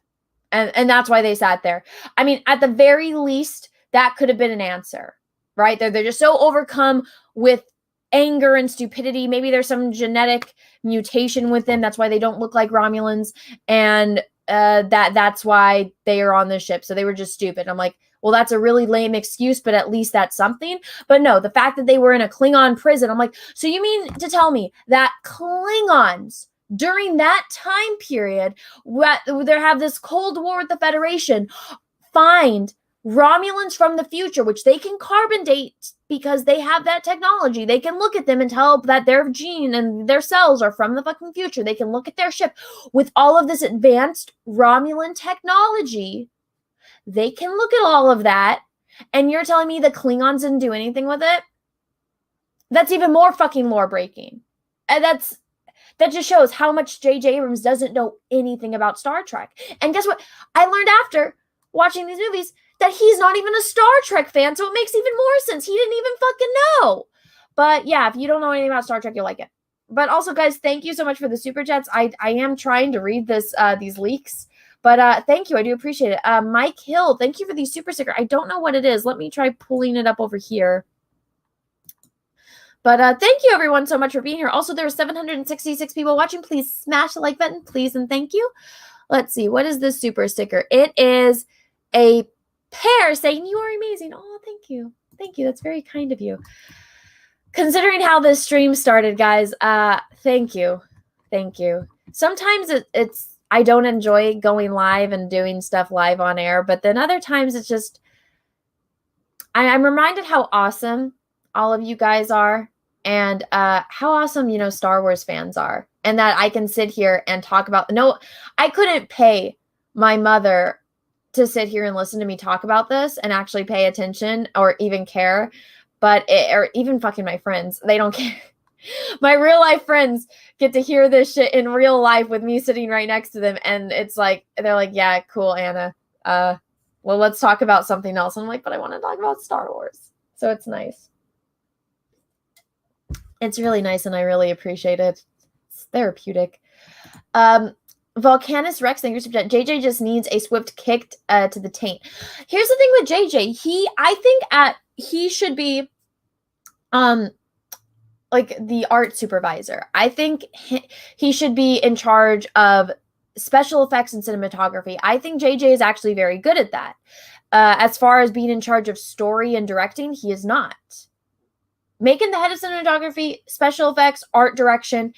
And that's why they sat there. I mean, at the very least, that could have been an answer, right? They're just so overcome with anger and stupidity. Maybe there's some genetic mutation with them. That's why they don't look like Romulans. And that's why they are on this ship. So they were just stupid. I'm like, well, that's a really lame excuse, but at least that's something. But no, the fact that they were in a Klingon prison, I'm like, so you mean to tell me that Klingons during that time period, they have this Cold War with the Federation, find Romulans from the future, which they can carbon date because they have that technology. They can look at them and tell that their gene and their cells are from the fucking future. They can look at their ship with all of this advanced Romulan technology. They can look at all of that. And you're telling me the Klingons didn't do anything with it? That's even more fucking lore breaking. And that just shows how much JJ Abrams doesn't know anything about Star Trek. And guess what? I learned after watching these movies that he's not even a Star Trek fan, so it makes even more sense. He didn't even fucking know. But yeah, if you don't know anything about Star Trek, you'll like it. But also, guys, thank you so much for the super chats. I am trying to read these leaks, but thank you. I do appreciate it. Mike Hill, thank you for the super sticker. I don't know what it is. Let me try pulling it up over here. But thank you, everyone, so much for being here. Also, there are 766 people watching. Please smash the like button, please, and thank you. Let's see. What is this super sticker? It is a pair saying, you are amazing. Oh, thank you. Thank you. That's very kind of you. Considering how this stream started, guys, thank you. Thank you. Sometimes it's I don't enjoy going live and doing stuff live on air, but then other times it's just I'm reminded how awesome all of you guys are and how awesome, Star Wars fans are. And that I can sit here and talk about, no, I couldn't pay my mother to sit here and listen to me talk about this and actually pay attention or even care, or even fucking my friends, they don't care. My real life friends get to hear this shit in real life with me sitting right next to them. And it's like, they're like, yeah, cool, Anna. Well, let's talk about something else. I'm like, but I want to talk about Star Wars. So it's nice. It's really nice. And I really appreciate it. It's therapeutic. Volcanus Rex, thank you. JJ just needs a swift kick to the taint. Here's the thing with JJ. I think he should be like the art supervisor. I think he should be in charge of special effects and cinematography. I think JJ is actually very good at that. As far as being in charge of story and directing, he is not. Making the head of cinematography, special effects, art direction,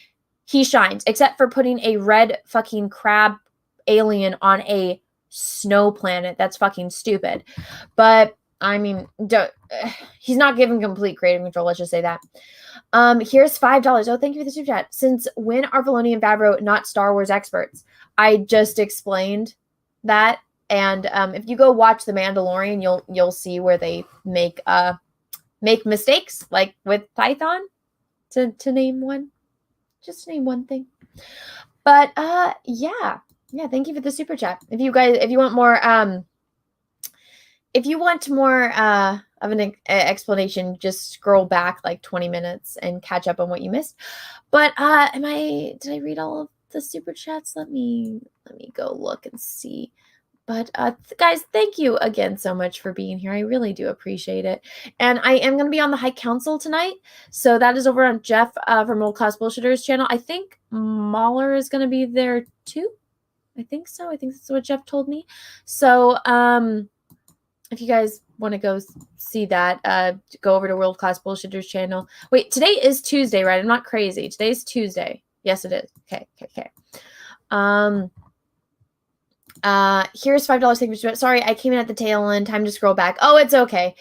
he shines, except for putting a red fucking crab alien on a snow planet. That's fucking stupid. But, I mean, he's not given complete creative control. Let's just say that. Here's $5. Oh, thank you for the super chat. Since when are Filoni and Favreau not Star Wars experts? I just explained that. And if you go watch The Mandalorian, you'll see where they make mistakes, like with Python, to name one. Just name one thing. But yeah, thank you for the super chat. If you want more of an explanation, just scroll back like 20 minutes and catch up on what you missed. But did I read all of the super chats? Let me go look and see. But guys, thank you again so much for being here. I really do appreciate it. And I am going to be on the High Council tonight. So that is over on Jeff from World Class Bullshitters channel. I think Mahler is going to be there too. I think so. I think that's what Jeff told me. So if you guys want to go see that, go over to World Class Bullshitters channel. Wait, today is Tuesday, right? I'm not crazy. Today's Tuesday. Yes, it is. Okay. Here's $5. Thank you. Sorry, I came in at the tail end. Time to scroll back. Oh, it's okay.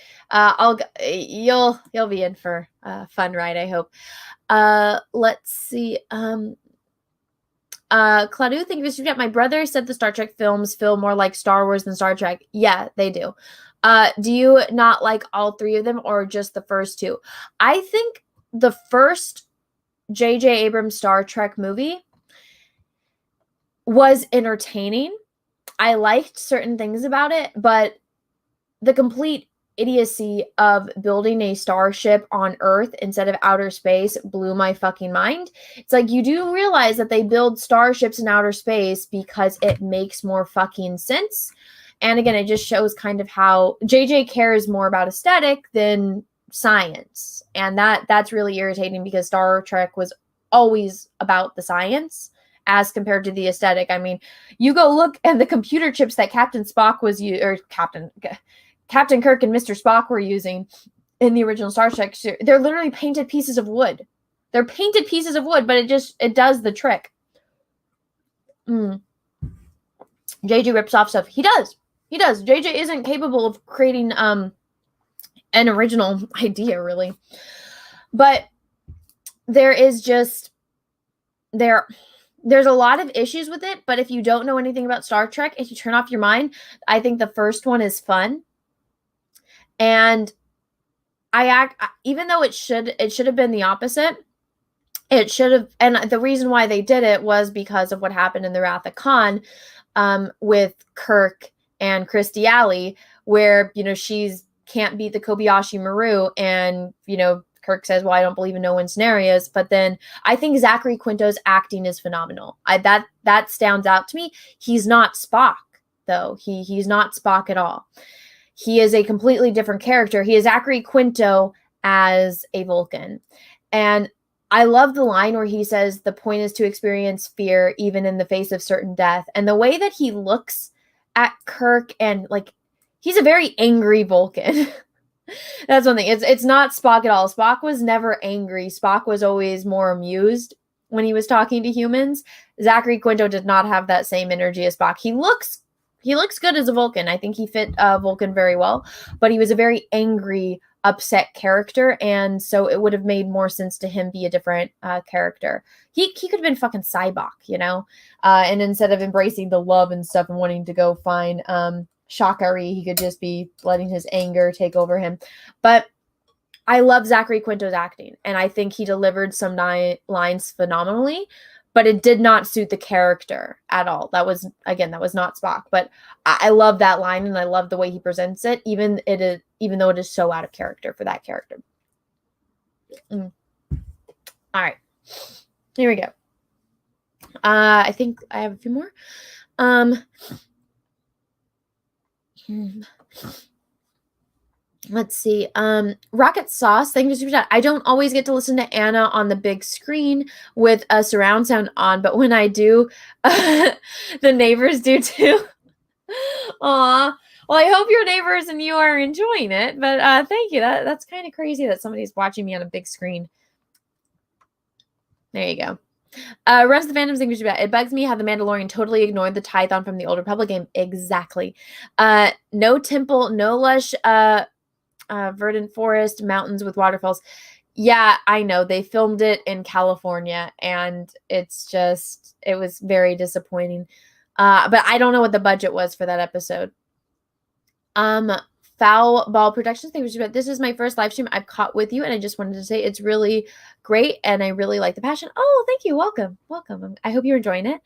You'll be in for a fun ride, I hope. Let's see. Claudia, thank you for that. My brother said the Star Trek films feel more like Star Wars than Star Trek. Yeah, they do. Do you not like all three of them or just the first two? I think the first JJ Abrams Star Trek movie was entertaining. I liked certain things about it, but the complete idiocy of building a starship on Earth instead of outer space blew my fucking mind. It's like, you do realize that they build starships in outer space because it makes more fucking sense. And again, it just shows kind of how JJ cares more about aesthetic than science. And that's really irritating because Star Trek was always about the science as compared to the aesthetic. I mean, you go look at the computer chips that Captain Kirk and Mr. Spock were using in the original Star Trek. They're literally painted pieces of wood. They're painted pieces of wood, but it does the trick. JJ rips off stuff. He does. JJ isn't capable of creating an original idea, really. But there is just there's a lot of issues with it, but if you don't know anything about Star Trek, if you turn off your mind, I think the first one is fun. And even though it should have been the opposite, it should have, and the reason why they did it was because of what happened in the Wrath of Khan with Kirk and Kirstie Alley, where, she's can't beat the Kobayashi Maru, and, Kirk says, well, I don't believe in no-win scenarios. But then I think Zachary Quinto's acting is phenomenal. That stands out to me. He's not Spock, though. He's not Spock at all. He is a completely different character. He is Zachary Quinto as a Vulcan. And I love the line where he says, the point is to experience fear even in the face of certain death. And the way that he looks at Kirk, and he's a very angry Vulcan. That's one thing. It's not Spock at all. Spock was never angry. Spock was always more amused when he was talking to humans. Zachary Quinto did not have that same energy as Spock. He looks good as a Vulcan. I think he fit Vulcan very well, but he was a very angry, upset character, and so it would have made more sense to him be a different character. He could have been fucking Cybok, and instead of embracing the love and stuff and wanting to go find Shakari, he could just be letting his anger take over him. But I love Zachary Quinto's acting, and I think he delivered some lines phenomenally, but it did not suit the character at all. That was not Spock, but I love that line, and I love the way he presents it, even though it is so out of character for that character. All right, here we go. I think I have a few more. Let's see. Rocket Sauce, thank you for that. I don't always get to listen to Anna on the big screen with a surround sound on, but when I do, the neighbors do too. Aw. Well, I hope your neighbors and you are enjoying it, but thank you. That's kind of crazy that somebody's watching me on a big screen. There you go. Runs the Phantoms English about it bugs me how the Mandalorian totally ignored the Tython from the Old Republic game. Exactly. No temple, no lush verdant forest, mountains with waterfalls. Yeah, I know. They filmed it in California, and it was very disappointing. But I don't know what the budget was for that episode. Foul Ball Productions. This is my first live stream I've caught with you, and I just wanted to say it's really great, and I really like the passion. Oh, thank you. Welcome. I hope you're enjoying it.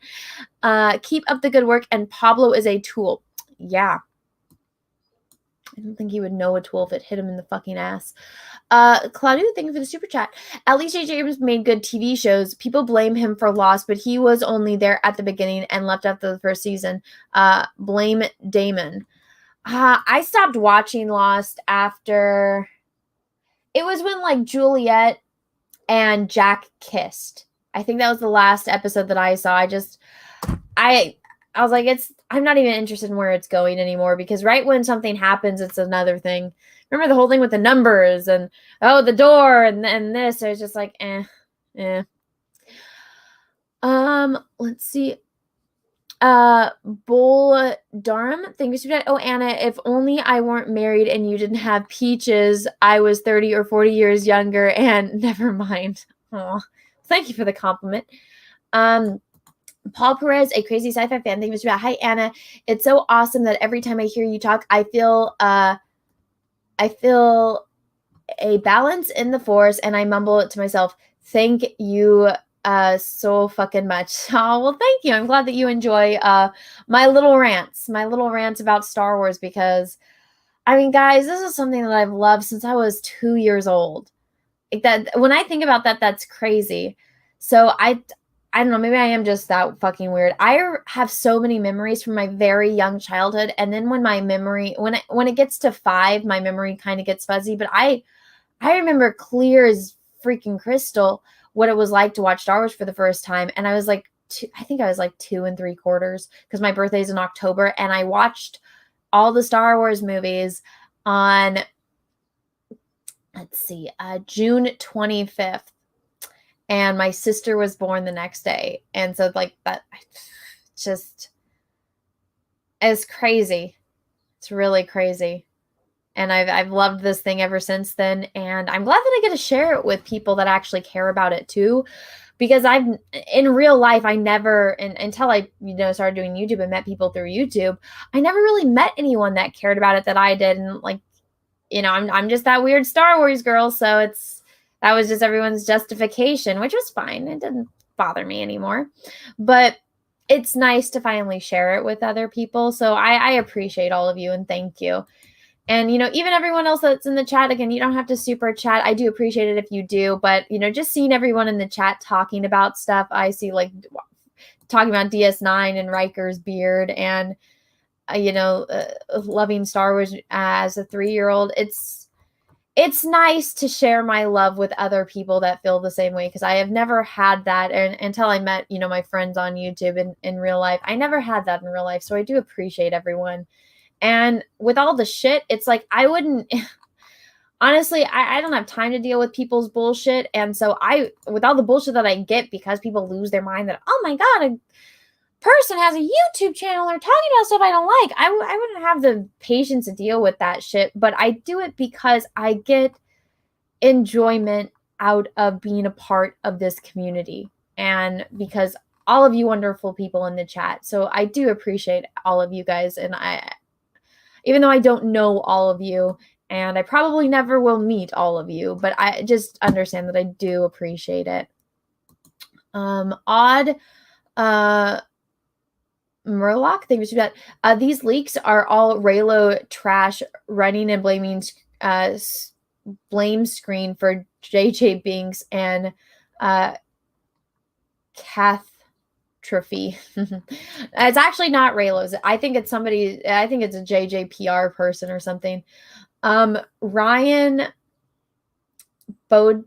Keep up the good work, and Pablo is a tool. Yeah. I don't think he would know a tool if it hit him in the fucking ass. Claudia, thank you for the super chat. At least JJ Abrams made good TV shows. People blame him for Lost, but he was only there at the beginning and left after the first season. Blame Damon. I stopped watching Lost after it was when Juliet and Jack kissed. I think that was the last episode that I saw. I was like, I'm not even interested in where it's going anymore, because right when something happens, it's another thing. Remember the whole thing with the numbers and the door and this? I was just like, eh. Let's see. Bull Durham, thank you so much. Oh, Anna, if only I weren't married and you didn't have peaches, I was 30 or 40 years younger, and never mind. Oh, thank you for the compliment. Paul Perez, a crazy sci-fi fan, thank you so much. Hi, Anna. It's so awesome that every time I hear you talk, I feel a balance in the force, and I mumble it to myself. Thank you so fucking much. Oh, well, thank you. I'm glad that you enjoy my little rants about Star Wars, because, I mean, guys, this is something that I've loved since I was 2 years old. Like that, when I think about that, that's crazy. So I don't know, maybe I am just that fucking weird. I have so many memories from my very young childhood, and then when my memory, when it gets to 5, my memory kind of gets fuzzy, but I remember clear as freaking crystal what it was like to watch Star Wars for the first time. And I was like, I think I was like 2 3/4, because my birthday's in October, and I watched all the Star Wars movies on, let's see, June 25th. And my sister was born the next day. And so, like, that just is crazy. It's really crazy. And I've loved this thing ever since then. And I'm glad that I get to share it with people that actually care about it too. Because in real life, I never, until I, started doing YouTube and met people through YouTube, I never really met anyone that cared about it that I did. And, like, I'm just that weird Star Wars girl. So that was just everyone's justification, which was fine. It didn't bother me anymore. But it's nice to finally share it with other people. So I appreciate all of you, and thank you. And, even everyone else that's in the chat, again, you don't have to super chat. I do appreciate it if you do. But, just seeing everyone in the chat talking about stuff, I see, like, talking about DS9 and Riker's beard and, loving Star Wars as a 3-year-old. It's nice to share my love with other people that feel the same way, because I have never had that until I met, my friends on YouTube in real life. I never had that in real life. So I do appreciate everyone. And with all the shit, it's like, I wouldn't, honestly, I don't have time to deal with people's bullshit. And so with all the bullshit that I get, because people lose their mind that, oh my God, a person has a YouTube channel, they're talking about stuff I don't like. I wouldn't have the patience to deal with that shit, but I do it because I get enjoyment out of being a part of this community, and because all of you wonderful people in the chat. So I do appreciate all of you guys, and even though I don't know all of you, and I probably never will meet all of you, but I just understand that I do appreciate it. Murloc, thank you for that. These leaks are all Raylo trash running and blaming blame screen for JJ Binks and Catastrophe. It's actually not Raylo's. I think it's somebody. I think it's a JJ PR person or something. Ryan Bobadilla,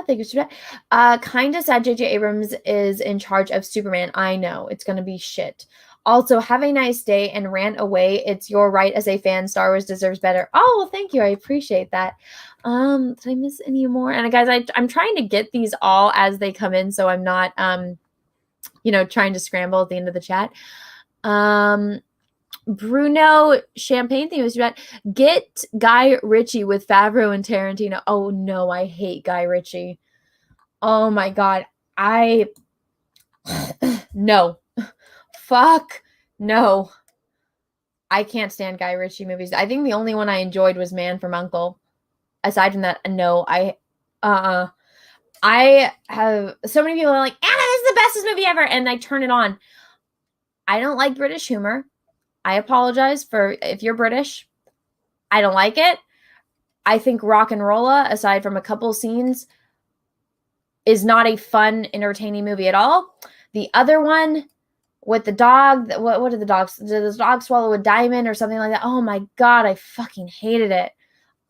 thank you so much. Kinda sad JJ Abrams is in charge of Superman. I know, it's gonna be shit. Also, have a nice day and rant away. It's your right as a fan. Star Wars deserves better. Oh, well, thank you. I appreciate that. Did I miss any more? And guys, I'm trying to get these all as they come in, so I'm not trying to scramble at the end of the chat. Bruno Champagne thing was about get Guy Ritchie with Favreau and Tarantino. Oh no, I hate Guy Ritchie. Oh my God. No. Fuck no. I can't stand Guy Ritchie movies. I think the only one I enjoyed was Man from U.N.C.L.E. Aside from that, no. I have so many people are like, Anna, this is the bestest movie ever, and I turn it on. I don't like British humor. I apologize if you're British. I don't like it. I think Rock and Rolla, aside from a couple scenes, is not a fun, entertaining movie at all. The other one with the dog, what did the dogs? Did the dog swallow a diamond or something like that? Oh my God, I fucking hated it.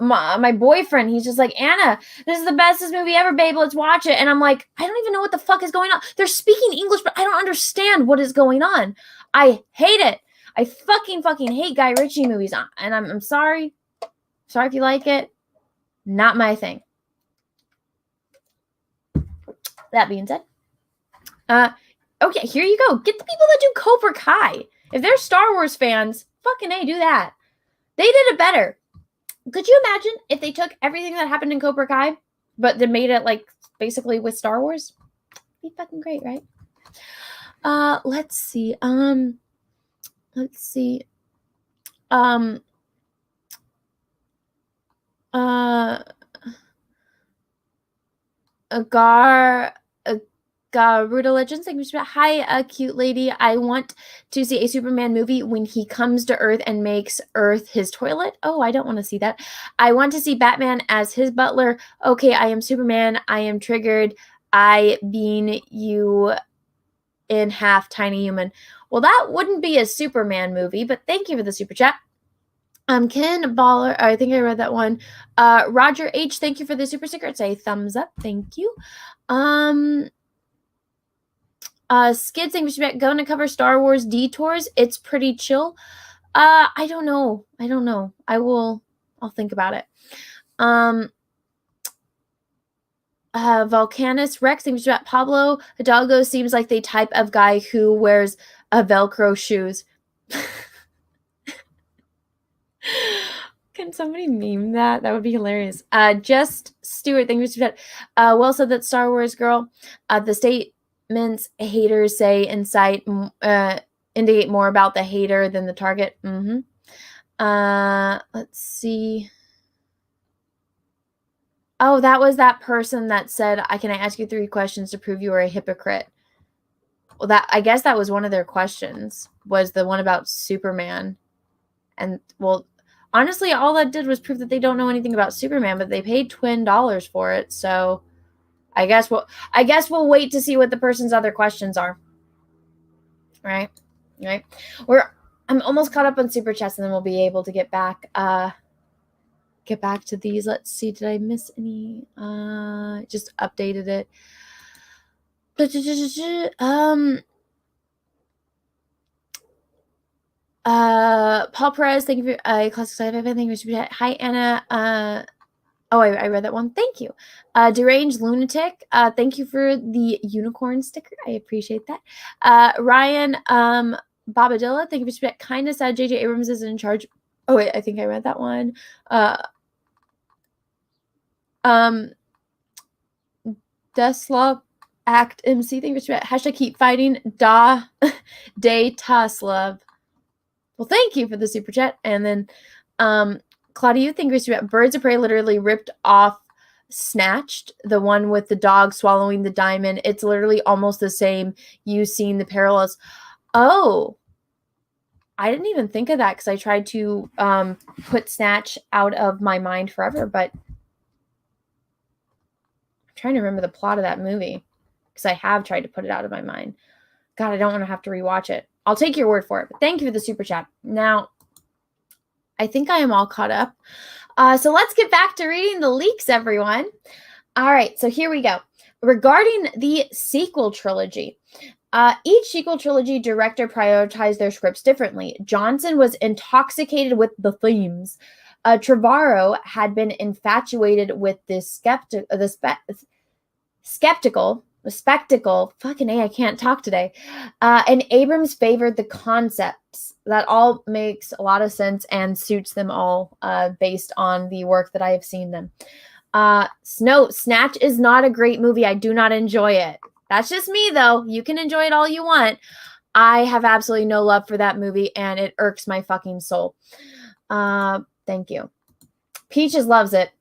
My boyfriend, he's just like, Anna, this is the bestest movie ever, babe. Let's watch it. And I'm like, I don't even know what the fuck is going on. They're speaking English, but I don't understand what is going on. I hate it. I fucking hate Guy Ritchie movies. And I'm sorry. Sorry if you like it. Not my thing. That being said, Okay, here you go. Get the people that do Cobra Kai. If they're Star Wars fans, fucking A, do that. They did it better. Could you imagine if they took everything that happened in Cobra Kai, but they made it like basically with Star Wars? Be fucking great, right? Let's see. Garuda Legends, thank you so much. Hi, cute lady. I want to see a Superman movie when he comes to Earth and makes Earth his toilet. Oh, I don't want to see that. I want to see Batman as his butler. Okay, I am Superman. I am triggered. I bean you in half, tiny human. Well, that wouldn't be a Superman movie, but thank you for the super chat. Ken Baller, I think I read that one. Roger H, thank you for the super sticker. Say thumbs up. Thank you. Skid saying we should go to cover Star Wars Detours. It's pretty chill. I don't know. I'll think about it. Volcanus Rex thinks about Pablo Hidalgo seems like the type of guy who wears a Velcro shoes. Can somebody meme that? That would be hilarious. Just Stewart, thank you for that. Well said that Star Wars girl. The statements haters say indicate more about the hater than the target. Let's see. Oh, that was that person that said, "Can I ask you 3 questions to prove you are a hypocrite?" Well, I guess that was one of their questions. Was the one about Superman, and well. Honestly, all that did was prove that they don't know anything about Superman, but they paid $20 for it. So, I guess we'll wait to see what the person's other questions are. Right? I'm almost caught up on super chats, and then we'll be able to get back to these. Let's see, did I miss any? Just updated it. Paul Perez, thank you for classic sci-fi. Thank you. Hi, Anna. I read that one. Thank you. Deranged Lunatic. Thank you for the unicorn sticker. I appreciate that. Ryan Babadilla, thank you for kind of sad JJ Abrams is in charge. Oh wait, I think I read that one. Desla Act MC, thank you for hashtag keep fighting. Day Taslov. Well, thank you for the super chat. And then Claudia, thank you for Birds of Prey literally ripped off Snatched, the one with the dog swallowing the diamond. It's literally almost the same. You've seen the parallels. Oh, I didn't even think of that because I tried to put Snatch out of my mind forever, but I'm trying to remember the plot of that movie because I have tried to put it out of my mind. God, I don't want to have to rewatch it. I'll take your word for it. But thank you for the super chat. Now, I think I am all caught up. So let's get back to reading the leaks, everyone. All right, so here we go. Regarding the sequel trilogy, each sequel trilogy director prioritized their scripts differently. Johnson was intoxicated with the themes. Trevorrow had been infatuated with the spectacle. Fucking A, I can't talk today. And Abrams favored the concepts. That all makes a lot of sense and suits them all based on the work that I have seen them. Snatch is not a great movie. I do not enjoy it. That's just me, though. You can enjoy it all you want. I have absolutely no love for that movie, and it irks my fucking soul. Thank you. Peaches loves it.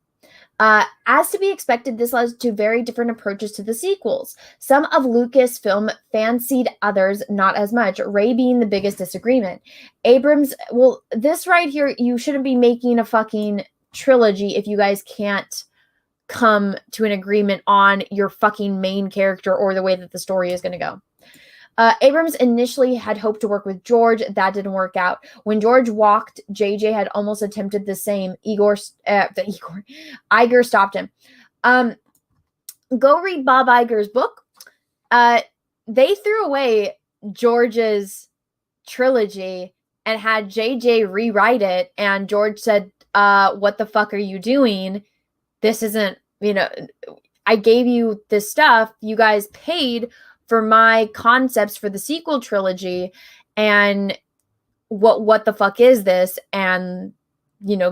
As to be expected, this led to very different approaches to the sequels. Some of Lucasfilm fancied, others not as much, Ray being the biggest disagreement. Abrams, well, this right here, you shouldn't be making a fucking trilogy if you guys can't come to an agreement on your fucking main character or the way that the story is going to go. Abrams initially had hoped to work with George. That didn't work out. When George walked, JJ had almost attempted the same. Iger stopped him. Go read Bob Iger's book. They threw away George's trilogy and had JJ rewrite it. And George said, what the fuck are you doing? This isn't, I gave you this stuff. You guys paid for my concepts for the sequel trilogy, and what the fuck is this? And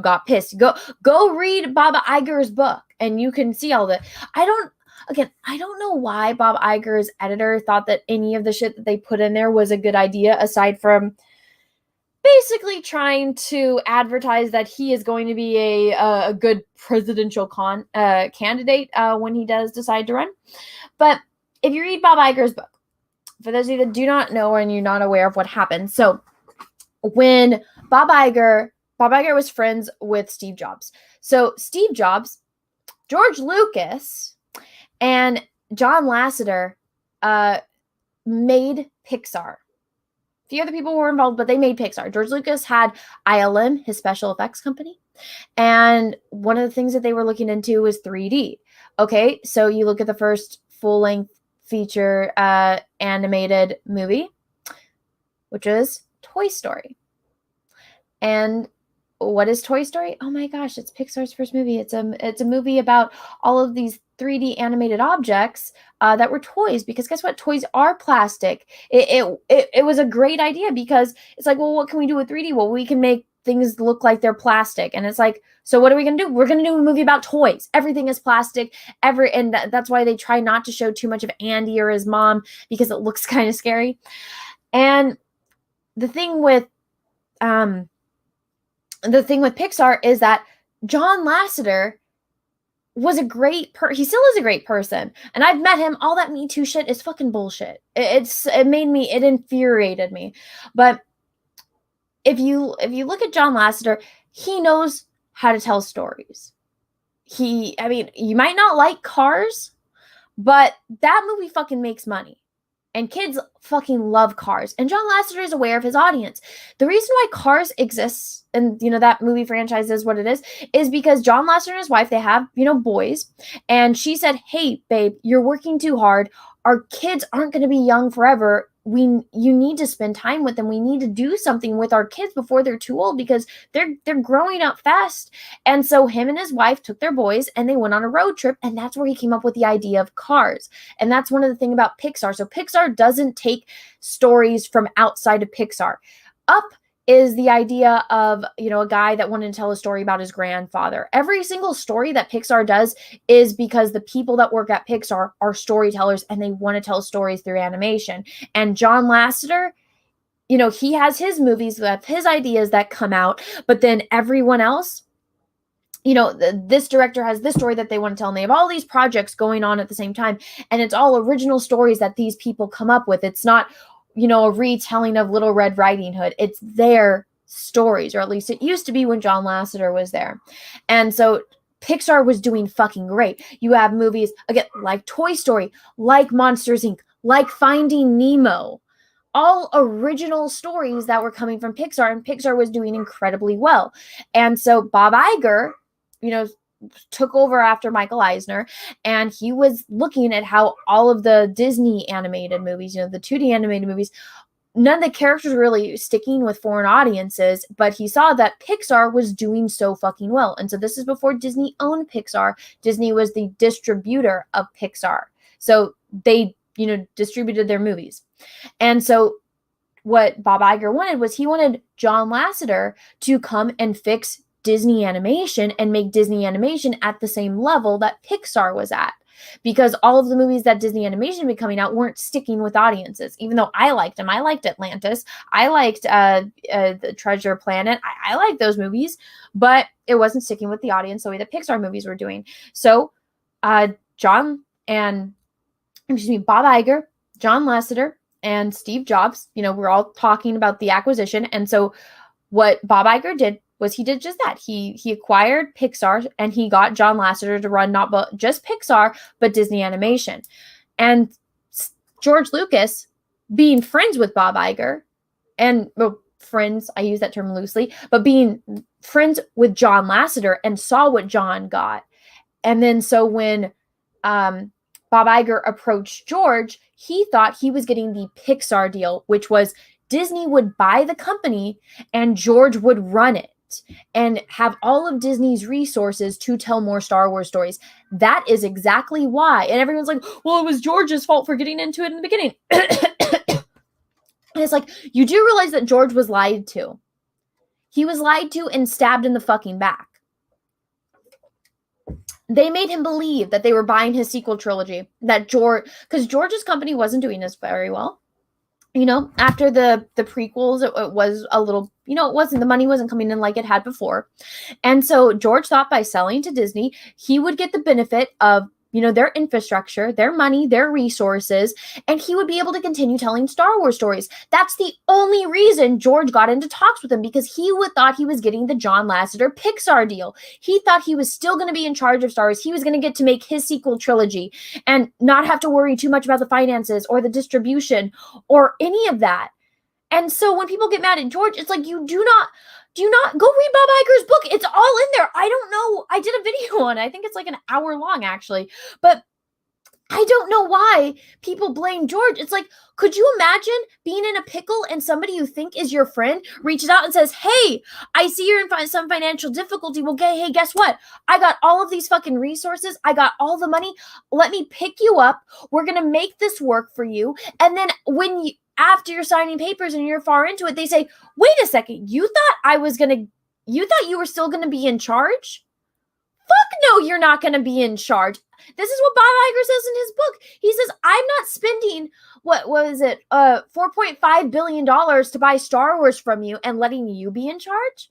got pissed. Go read Bob Iger's book, and you can see all that. I don't know why Bob Iger's editor thought that any of the shit that they put in there was a good idea, aside from basically trying to advertise that he is going to be a good presidential candidate when he does decide to run. But if you read Bob Iger's book, for those of you that do not know and you're not aware of what happened, so when Bob Iger was friends with Steve Jobs. So Steve Jobs, George Lucas, and John Lasseter made Pixar. A few other people were involved, but they made Pixar. George Lucas had ILM, his special effects company. And one of the things that they were looking into was 3D. Okay, so you look at the first full-length feature animated movie, which is Toy Story. And what is Toy Story? Oh my gosh, it's Pixar's first movie. It's a movie about all of these 3D animated objects that were toys, because guess what? Toys are plastic. It was a great idea, because it's like, well, what can we do with 3D? Well, we can make things look like they're plastic. And it's like, so what are we going to do? We're going to do a movie about toys. Everything is plastic. And that's why they try not to show too much of Andy or his mom, because it looks kind of scary. And the thing with Pixar is that John Lasseter was a great he still is a great person. And I've met him. All that Me Too shit is fucking bullshit. It infuriated me. But if you look at John Lasseter, he knows how to tell stories. You might not like Cars, but that movie fucking makes money. And kids fucking love Cars. And John Lasseter is aware of his audience. The reason why Cars exists, and that movie franchise is what it is because John Lasseter and his wife, they have, boys. And she said, hey, babe, you're working too hard. Our kids aren't going to be young forever. You need to spend time with them. We need to do something with our kids before they're too old, because they're growing up fast. And so him and his wife took their boys and they went on a road trip, and that's where he came up with the idea of Cars. And that's one of the things about Pixar. So Pixar doesn't take stories from outside of Pixar. Up is the idea of, a guy that wanted to tell a story about his grandfather. Every single story that Pixar does is because the people that work at Pixar are storytellers, and they want to tell stories through animation. And John Lasseter, he has his movies with his ideas that come out, but then everyone else, this director has this story that they want to tell, and they have all these projects going on at the same time. And it's all original stories that these people come up with. It's not, a retelling of Little Red Riding Hood. It's their stories, or at least it used to be when John Lasseter was there. And so Pixar was doing fucking great. You have movies, again, like Toy Story, like Monsters, Inc., like Finding Nemo. All original stories that were coming from Pixar, and Pixar was doing incredibly well. And so Bob Iger, took over after Michael Eisner, and he was looking at how all of the Disney animated movies, the 2D animated movies, none of the characters were really sticking with foreign audiences, but he saw that Pixar was doing so fucking well. And so this is before Disney owned Pixar. Disney was the distributor of Pixar. So they, distributed their movies. And so what Bob Iger wanted was, he wanted John Lasseter to come and fix Disney animation and make Disney animation at the same level that Pixar was at, because all of the movies that Disney animation had been coming out weren't sticking with audiences. Even though I liked them, I liked Atlantis, I liked the Treasure Planet, I liked those movies, but it wasn't sticking with the audience the way that Pixar movies were doing. So Bob Iger, John Lasseter, and Steve Jobs, we're all talking about the acquisition. And so what Bob Iger did was, he did just that. He acquired Pixar, and he got John Lasseter to run not just Pixar, but Disney Animation. And George Lucas, being friends with Bob Iger, and friends, I use that term loosely, but being friends with John Lasseter, and saw what John got. And then so when Bob Iger approached George, he thought he was getting the Pixar deal, which was Disney would buy the company and George would run it. and have all of Disney's resources to tell more Star Wars stories. That is exactly why. And everyone's like, well, it was George's fault for getting into it in the beginning. And it's like, you do realize that George was lied to. He was lied to and stabbed in the fucking back. They made him believe that they were buying his sequel trilogy, that because George's company wasn't doing this very well. You know, after the prequels, it was a little, you know, the money wasn't coming in like it had before. And so George thought by selling to Disney, he would get the benefit of, you know, their infrastructure, their money, their resources, and he would be able to continue telling Star Wars stories. That's the only reason George got into talks with him, because he thought he was getting the John Lasseter Pixar deal. He thought he was still going to be in charge of Star Wars. He was going to get to make his sequel trilogy and not have to worry too much about the finances or the distribution or any of that. And so when people get mad at George, it's like, do not go read Bob Iger's book. It's all in there. I don't know. I did a video on it. I think it's like an hour long, actually. But I don't know why people blame George. It's like, could you imagine being in a pickle and somebody you think is your friend reaches out and says, hey, I see you're in some financial difficulty. Well, hey, guess what? I got all of these fucking resources. I got all the money. Let me pick you up. We're going to make this work for you. And then after you're signing papers and you're far into it, they say, wait a second, you thought you were still going to be in charge? Fuck no, you're not going to be in charge. This is what Bob Iger says in his book. He says, I'm not spending, what was it, $4.5 billion to buy Star Wars from you and letting you be in charge?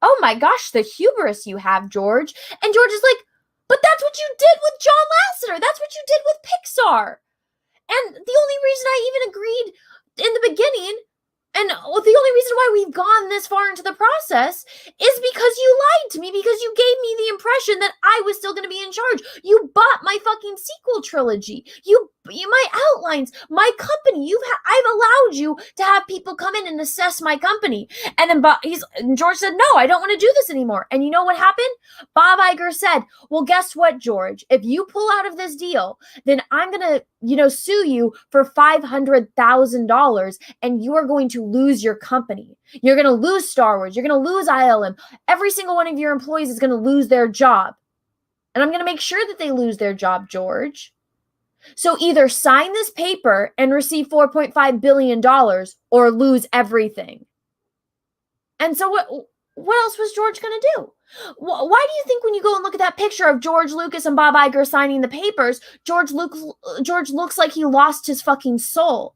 Oh my gosh, the hubris you have, George. And George is like, but that's what you did with John Lasseter. That's what you did with Pixar. And the only reason I even agreed in the beginning, and the only reason why we've gone this far into the process is because you lied to me, because you gave me the impression that I was still going to be in charge. You bought my fucking sequel trilogy. You my outlines, my company. I've allowed you to have people come in and assess my company. And then George said, no, I don't want to do this anymore. And you know what happened? Bob Iger said, well, guess what, George? If you pull out of this deal, then I'm going to, sue you for $500,000 and you are going to lose your company. You're going to lose Star Wars. You're going to lose ILM. Every single one of your employees is going to lose their job. And I'm going to make sure that they lose their job, George. So either sign this paper and receive $4.5 billion or lose everything. And so what else was George going to do? Why do you think when you go and look at that picture of George Lucas and Bob Iger signing the papers, George looks like he lost his fucking soul?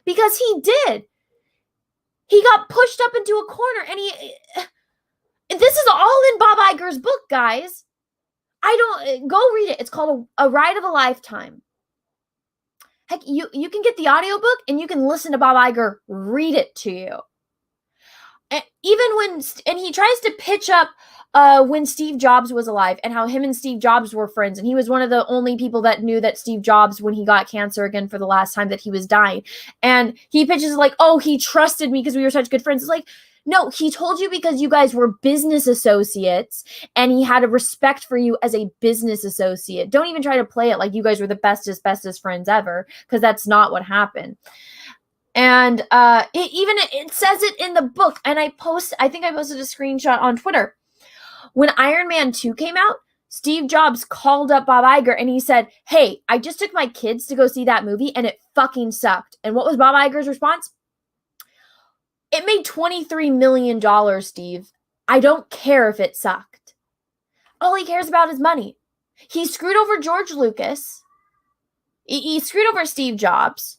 Because he did. He got pushed up into a corner and this is all in Bob Iger's book, guys. Go read it. It's called A Ride of a Lifetime. Heck, you can get the audiobook and you can listen to Bob Iger read it to you. And he tries to pitch up when Steve Jobs was alive and how him and Steve Jobs were friends. And he was one of the only people that knew that Steve Jobs, when he got cancer again for the last time, that he was dying. And he pitches like, oh, he trusted me because we were such good friends. It's like, no, he told you because you guys were business associates and he had a respect for you as a business associate. Don't even try to play it like you guys were the bestest friends ever, because that's not what happened. And it says it in the book. And I think I posted a screenshot on Twitter. When Iron Man 2 came out, Steve Jobs called up Bob Iger and he said, hey, I just took my kids to go see that movie and it fucking sucked. And what was Bob Iger's response? It made $23 million, Steve. I don't care if it sucked. All he cares about is money. He screwed over George Lucas. He screwed over Steve Jobs.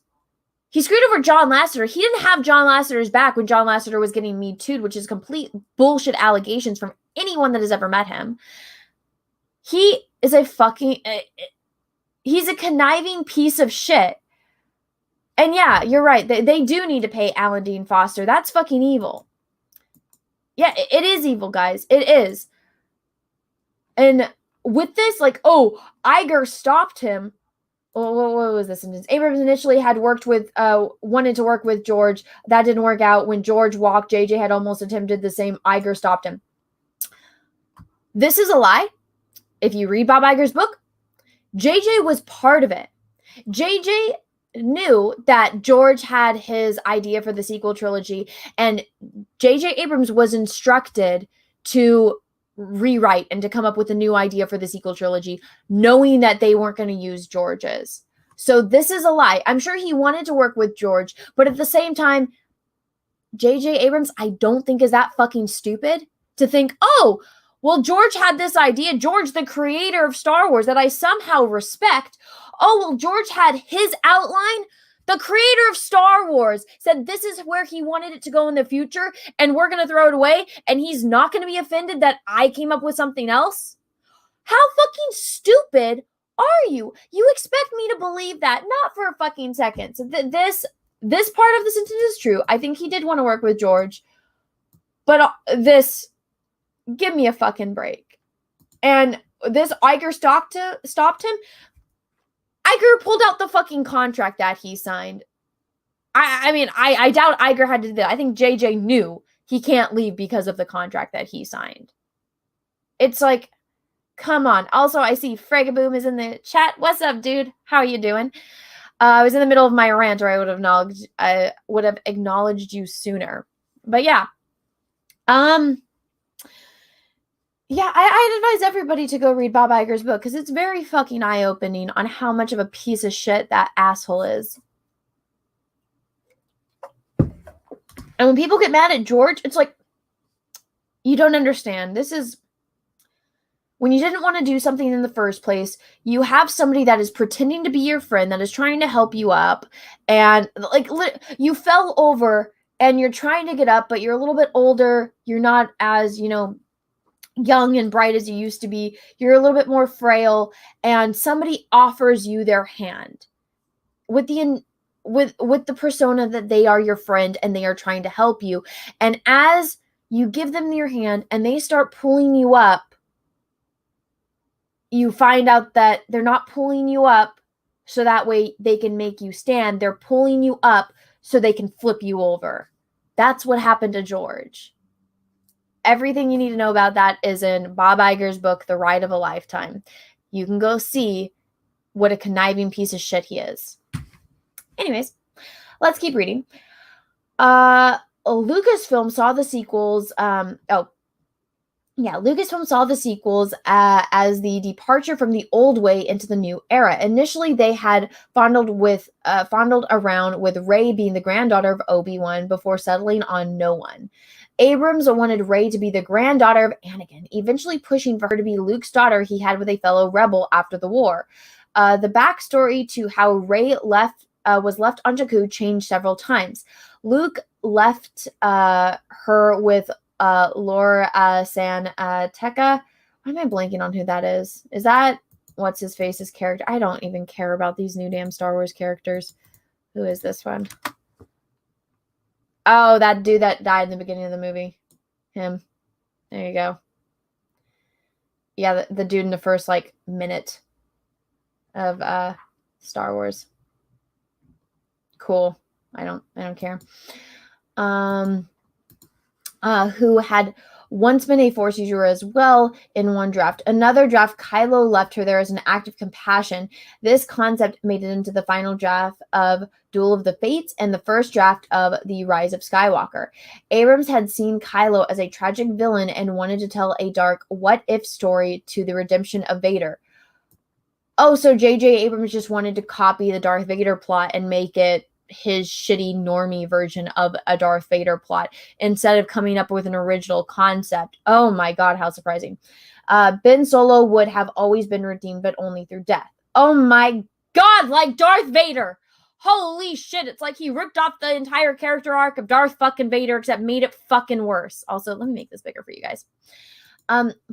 He screwed over John Lasseter. He didn't have John Lasseter's back when John Lasseter was getting Me Too'd, which is complete bullshit allegations from anyone that has ever met him. He is he's a conniving piece of shit. And yeah, you're right. They do need to pay Alan Dean Foster. That's fucking evil. Yeah, it is evil, guys. It is. And with this, like, oh, Iger stopped him. What was this sentence? Abrams initially had wanted to work with George. That didn't work out. When George walked, JJ had almost attempted the same. Iger stopped him. This is a lie. If you read Bob Iger's book, JJ was part of it. JJ knew that George had his idea for the sequel trilogy, and JJ Abrams was instructed to rewrite and to come up with a new idea for the sequel trilogy, knowing that they weren't going to use George's. So this is a lie. I'm sure he wanted to work with George, but at the same time, JJ Abrams, I don't think is that fucking stupid to think, oh, well, George had this idea. George, the creator of Star Wars that I somehow respect. Oh, well, George had his outline. The creator of Star Wars said this is where he wanted it to go in the future, and we're going to throw it away, and he's not going to be offended that I came up with something else? How fucking stupid are you? You expect me to believe that? Not for a fucking second. So this part of the sentence is true. I think he did want to work with George, but give me a fucking break. And this Iger stopped him. Iger pulled out the fucking contract that he signed. I mean, I doubt Iger had to do that. I think JJ knew he can't leave because of the contract that he signed. It's like, come on. Also, I see Fregaboom is in the chat. What's up, dude? How are you doing? I was in the middle of my rant, or I would have acknowledged you sooner. But yeah. Yeah, I'd advise everybody to go read Bob Iger's book because it's very fucking eye-opening on how much of a piece of shit that asshole is. And when people get mad at George, it's like, you don't understand. This is when you didn't want to do something in the first place, you have somebody that is pretending to be your friend, that is trying to help you up, and like you fell over and you're trying to get up, but you're a little bit older. You're not as, young and bright as you used to be. You're a little bit more frail, and somebody offers you their hand with the persona that they are your friend and they are trying to help you. And as you give them your hand and they start pulling you up, you find out that they're not pulling you up so that way they can make you stand. They're pulling you up so they can flip you over. That's what happened to George. Everything you need to know about that is in Bob Iger's book, The Ride of a Lifetime. You can go see what a conniving piece of shit he is. Anyways, let's keep reading. Lucasfilm saw the sequels. Lucasfilm saw the sequels as the departure from the old way into the new era. Initially, they had fondled around with Rey being the granddaughter of Obi-Wan before settling on no one. Abrams wanted Rey to be the granddaughter of Anakin, eventually pushing for her to be Luke's daughter he had with a fellow rebel after the war. The backstory to how Rey was left on Jakku changed several times. Luke left her with Laura San Tekka. Why am I blanking on who that is? Is that what's his face's character? I don't even care about these new damn Star Wars characters. Who is this one? Oh, that dude that died in the beginning of the movie. Him. There you go. Yeah, the dude in the first minute of Star Wars. Cool. I don't care. Who had once been a Force user as well in one draft. Another draft, Kylo left her there as an act of compassion. This concept made it into the final draft of Duel of the Fates and the first draft of The Rise of Skywalker. Abrams had seen Kylo as a tragic villain and wanted to tell a dark what-if story to the redemption of Vader. Oh, so JJ Abrams just wanted to copy the Darth Vader plot and make it his shitty normie version of a Darth Vader plot instead of coming up with an original concept. Oh my God, how surprising. Ben Solo would have always been redeemed, but only through death. Oh my God, like Darth Vader. Holy shit, it's like he ripped off the entire character arc of Darth fucking Vader, except made it fucking worse. Also, let me make this bigger for you guys.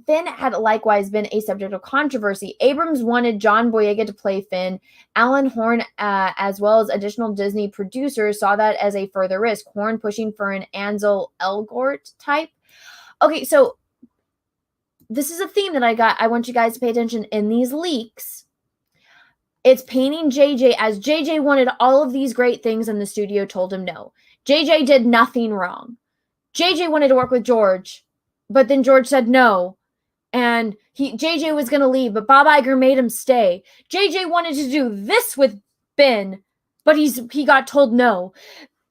Finn had likewise been a subject of controversy. Abrams wanted John Boyega to play Finn. Alan Horn, as well as additional Disney producers, saw that as a further risk. Horn pushing for an Ansel Elgort type. Okay, so this is a theme that I want you guys to pay attention in these leaks. It's painting JJ as JJ wanted all of these great things and the studio told him no. JJ did nothing wrong. JJ wanted to work with George, but then George said no. And JJ was going to leave, but Bob Iger made him stay. JJ wanted to do this with Ben, but he got told no.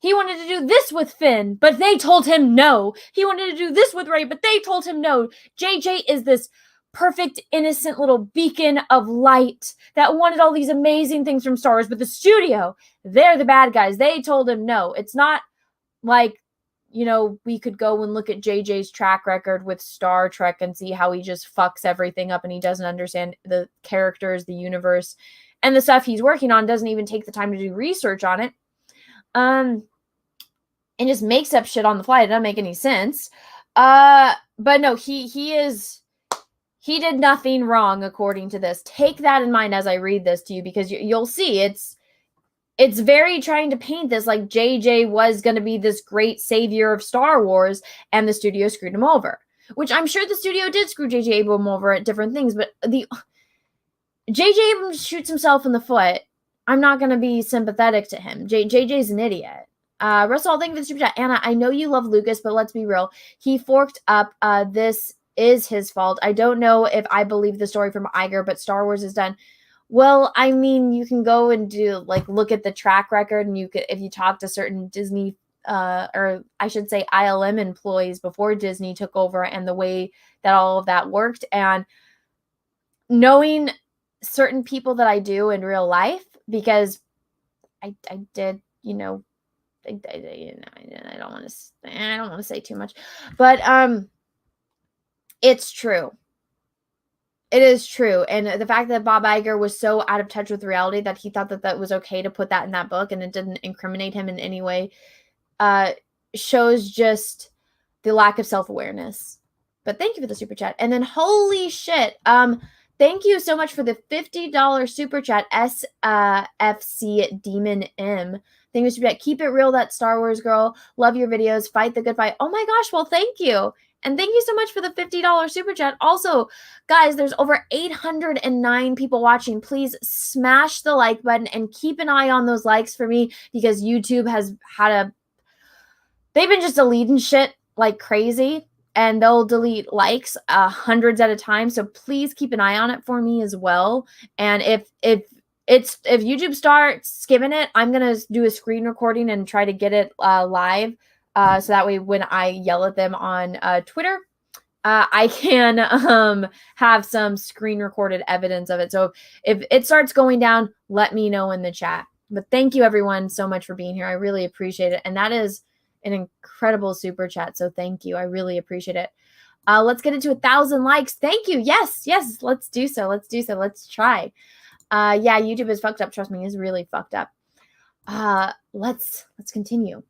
He wanted to do this with Finn, but they told him no. He wanted to do this with Rey, but they told him no. JJ is this perfect, innocent little beacon of light that wanted all these amazing things from Star Wars, but the studio, they're the bad guys. They told him no. It's not like, you know, we could go and look at JJ's track record with Star Trek and see how he just fucks everything up and he doesn't understand the characters, the universe, and the stuff he's working on, doesn't even take the time to do research on it. And just makes up shit on the fly. It doesn't make any sense. But no, he did nothing wrong according to this. Take that in mind as I read this to you, because you'll see it's very trying to paint this like JJ was going to be this great savior of Star Wars and the studio screwed him over, which I'm sure the studio did screw JJ Abrams over at different things, but JJ Abrams shoots himself in the foot. I'm not going to be sympathetic to him. JJ's an idiot. Russell, thank you for the super chat. Anna, I know you love Lucas, but let's be real. He forked up. This is his fault. I don't know if I believe the story from Iger, but Star Wars is done. Well, I mean, you can go and look at the track record, and you could, if you talk to certain Disney, or I should say ILM employees before Disney took over, and the way that all of that worked, and knowing certain people that I do in real life, because I did, you know, I don't want to say too much, but it's true. It is true. And the fact that Bob Iger was so out of touch with reality that he thought that that was okay to put that in that book and it didn't incriminate him in any way shows just the lack of self-awareness. But thank you for the super chat. And then holy shit, thank you so much for the $50 super chat, SFC Demon M. Thank you, super chat. Keep it real, that Star Wars girl. Love your videos. Fight the good fight. Oh my gosh, well, thank you. And thank you so much for the $50 super chat. Also, guys, there's over 809 people watching. Please smash the like button and keep an eye on those likes for me, because YouTube has had they've been just deleting shit like crazy, and they'll delete likes hundreds at a time. So please keep an eye on it for me as well. And if YouTube starts skimming it, I'm going to do a screen recording and try to get it live. So that way when I yell at them on Twitter, I can have some screen recorded evidence of it. So if it starts going down, let me know in the chat. But thank you everyone so much for being here. I really appreciate it. And that is an incredible super chat. So thank you. I really appreciate it. Let's get into 1,000 likes. Thank you. Yes. Let's do so. Let's try. Yeah, YouTube is fucked up. Trust me, it's really fucked up. Let's continue.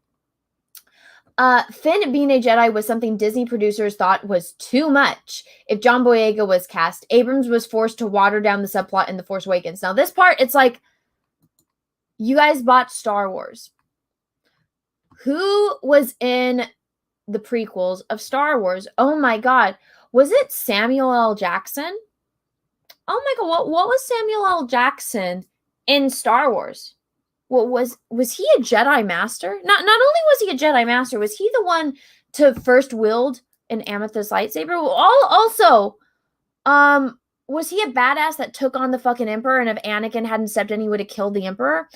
Finn being a Jedi was something Disney producers thought was too much. If John Boyega was cast, Abrams was forced to water down the subplot in The Force Awakens. Now, this part, it's like, you guys bought Star Wars. Who was in the prequels of Star Wars? Oh my God. Was it Samuel L. Jackson? Oh my God, what was Samuel L. Jackson in Star Wars? Was he a Jedi Master? Not only was he a Jedi Master, was he the one to first wield an amethyst lightsaber? Also, was he a badass that took on the fucking Emperor, and if Anakin hadn't stepped in, he would have killed the Emperor?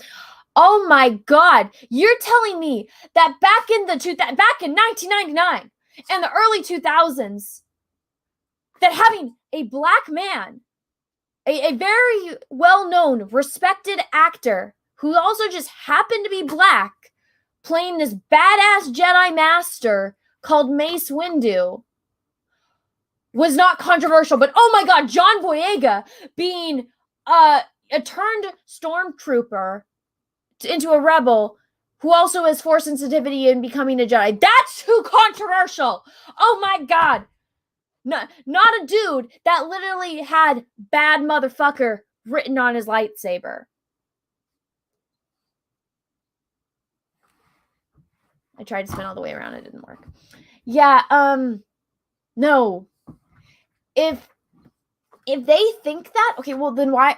Oh my God, you're telling me that back in 1999 and the early 2000s, that having a black man, a very well-known, respected actor who also just happened to be black, playing this badass Jedi Master called Mace Windu, was not controversial. But oh my God, John Boyega being a turned stormtrooper into a rebel who also has force sensitivity and becoming a Jedi. That's too controversial. Oh my God. Not a dude that literally had bad motherfucker written on his lightsaber. I tried to spin all the way around. It didn't work. Yeah, no. If they think that, okay, well then why,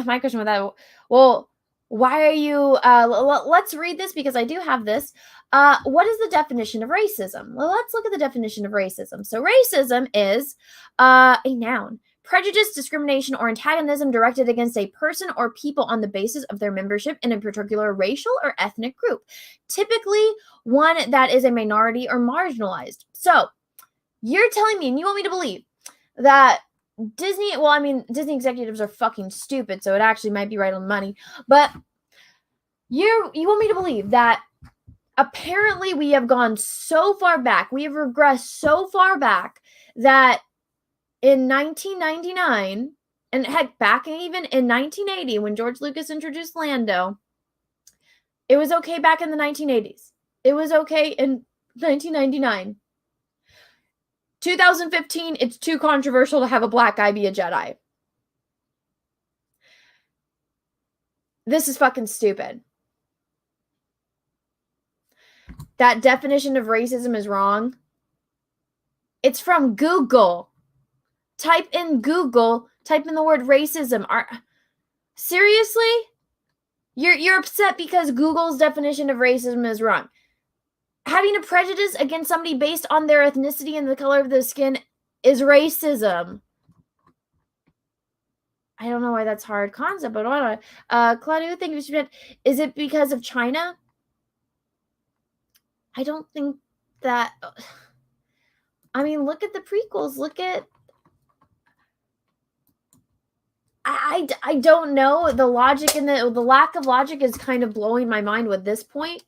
my question with that, well, why are you, let's read this because I do have this. What is the definition of racism? Well, let's look at the definition of racism. So racism is a noun prejudice, discrimination, or antagonism directed against a person or people on the basis of their membership in a particular racial or ethnic group, typically one that is a minority or marginalized. So, you're telling me, and you want me to believe, that Disney, well, I mean, Disney executives are fucking stupid, so it actually might be right on the money, but you want me to believe that apparently we have gone so far back, we have regressed so far back that in 1999, and heck, back even in 1980, when George Lucas introduced Lando, it was okay back in the 1980s. It was okay in 1999. 2015, it's too controversial to have a black guy be a Jedi. This is fucking stupid. That definition of racism is wrong. It's from Google. Type in Google, type in the word racism. Seriously? You're upset because Google's definition of racism is wrong. Having a prejudice against somebody based on their ethnicity and the color of their skin is racism. I don't know why that's a hard concept, but why not? Claudia, thank you for that. Is it because of China? I don't think that. I mean, look at the prequels. Look at. I don't know. The logic and the lack of logic is kind of blowing my mind with this point,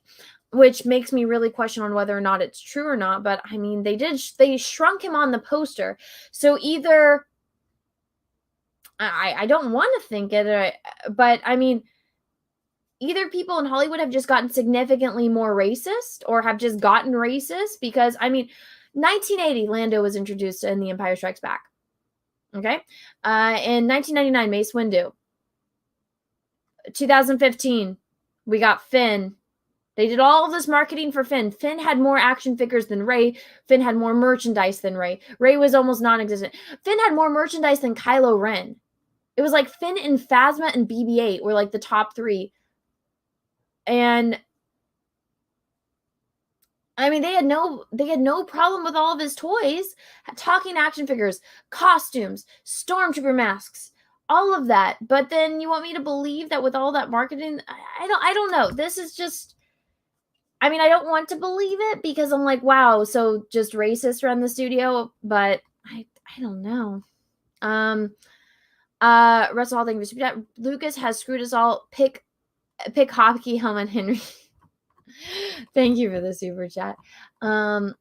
which makes me really question on whether or not it's true or not. But I mean, they shrunk him on the poster. So either I don't want to think it, but I mean, either people in Hollywood have just gotten significantly more racist or have just gotten racist because, I mean, 1980, Lando was introduced in The Empire Strikes Back. Okay? In 1999, Mace Windu. 2015, we got Finn. They did all of this marketing for Finn. Finn had more action figures than Rey. Finn had more merchandise than Rey. Rey was almost non-existent. Finn had more merchandise than Kylo Ren. It was like Finn and Phasma and BB-8 were like the top three. And I mean, they had no problem with all of his toys, talking action figures, costumes, stormtrooper masks, all of that. But then you want me to believe that with all that marketing, I don't know. This is just, I mean, I don't want to believe it because I'm like, wow, so just racists run the studio, but I don't know. Russell Hall, thank you for super chat. Lucas has screwed us all. Pick hockey helmet, Henry. Thank you for the super chat. Claudio,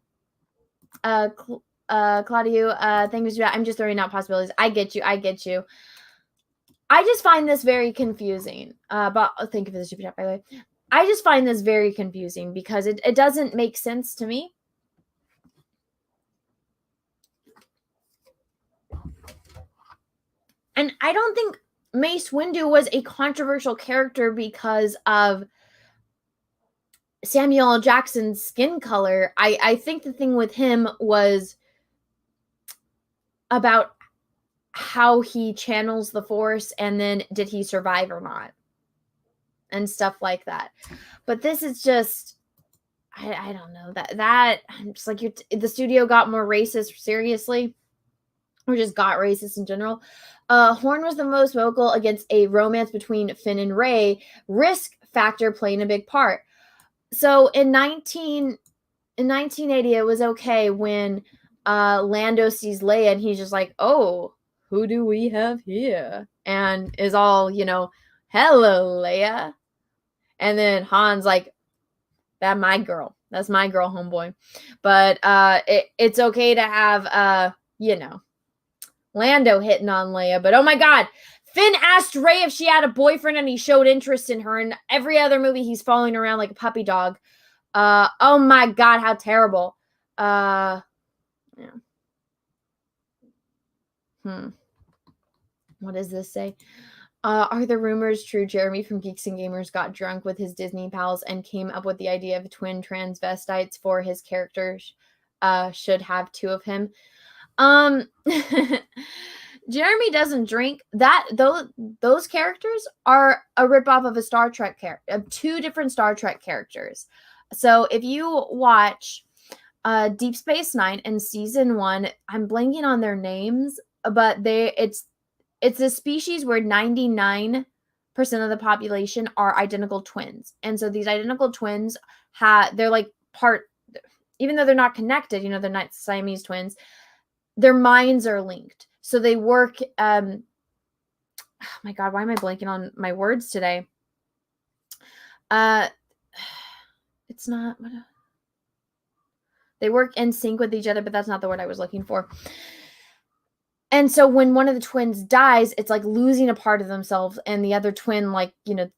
thank you for chat. I'm just throwing out possibilities. I get you. I just find this very confusing. But thank you for the super chat, by the way. I just find this very confusing because it doesn't make sense to me. And I don't think Mace Windu was a controversial character because of Samuel L. Jackson's skin color. I think the thing with him was about how he channels the Force and then did he survive or not and stuff like that. But this is just, I don't know, that I'm just like, the studio got more racist, seriously, or just got racist in general. Horn was the most vocal against a romance between Finn and Rey, risk factor playing a big part. So in 1980, it was okay when Lando sees Leia and he's just like, oh, who do we have here? And is all, hello, Leia. And then Han's like, that's my girl, homeboy. But it's okay to have, Lando hitting on Leia. But oh my God, Finn asked Rey if she had a boyfriend and he showed interest in her. And every other movie, he's following around like a puppy dog. Oh my God, how terrible. Yeah. What does this say? Are the rumors true? Jeremy from Geeks and Gamers got drunk with his Disney pals and came up with the idea of twin transvestites for his characters. Should have two of him. Jeremy doesn't drink. Those characters are a ripoff of a Star Trek character, of two different Star Trek characters. So if you watch Deep Space Nine and season 1, I'm blanking on their names, but it's a species where 99% of the population are identical twins. And so these identical twins they're like even though they're not connected, they're not Siamese twins, their minds are linked. So they work, oh my God, why am I blanking on my words today? It's not, they work in sync with each other, but that's not the word I was looking for. And so when one of the twins dies, it's like losing a part of themselves, and the other twin, like,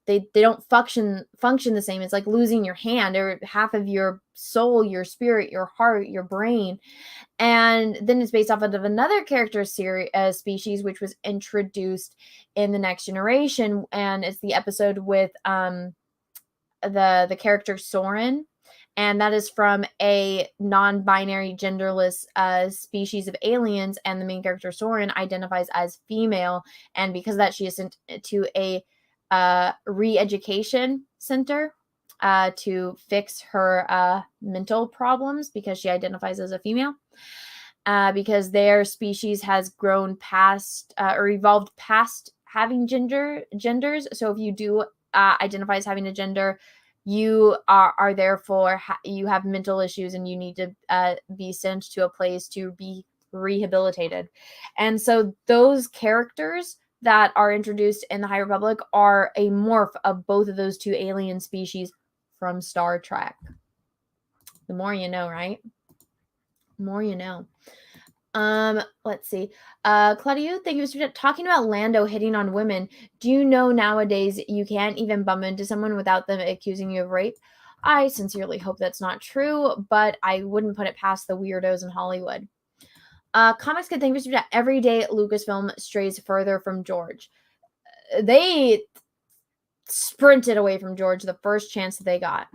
they don't function the same. It's like losing your hand or half of your soul, your spirit, your heart, your brain. And then it's based off of another character species, which was introduced in The Next Generation. And it's the episode with the character Soren. And that is from a non-binary, genderless species of aliens. And the main character, Soren, identifies as female. And because of that, she is sent to a re-education center to fix her mental problems because she identifies as a female. Because their species has grown past or evolved past having genders. So if you do identify as having a gender, you are therefore you have mental issues and you need to be sent to a place to be rehabilitated. And so those characters that are introduced in the High Republic are a morph of both of those two alien species from Star Trek. The more you know, right? The more you know. Let's see. Claudia, thank you for talking about Lando hitting on women. Do you know nowadays you can't even bump into someone without them accusing you of rape? I sincerely hope that's not true, but I wouldn't put it past the weirdos in Hollywood. Comics Kid, thank you for every day Lucasfilm strays further from George. They sprinted away from George the first chance that they got.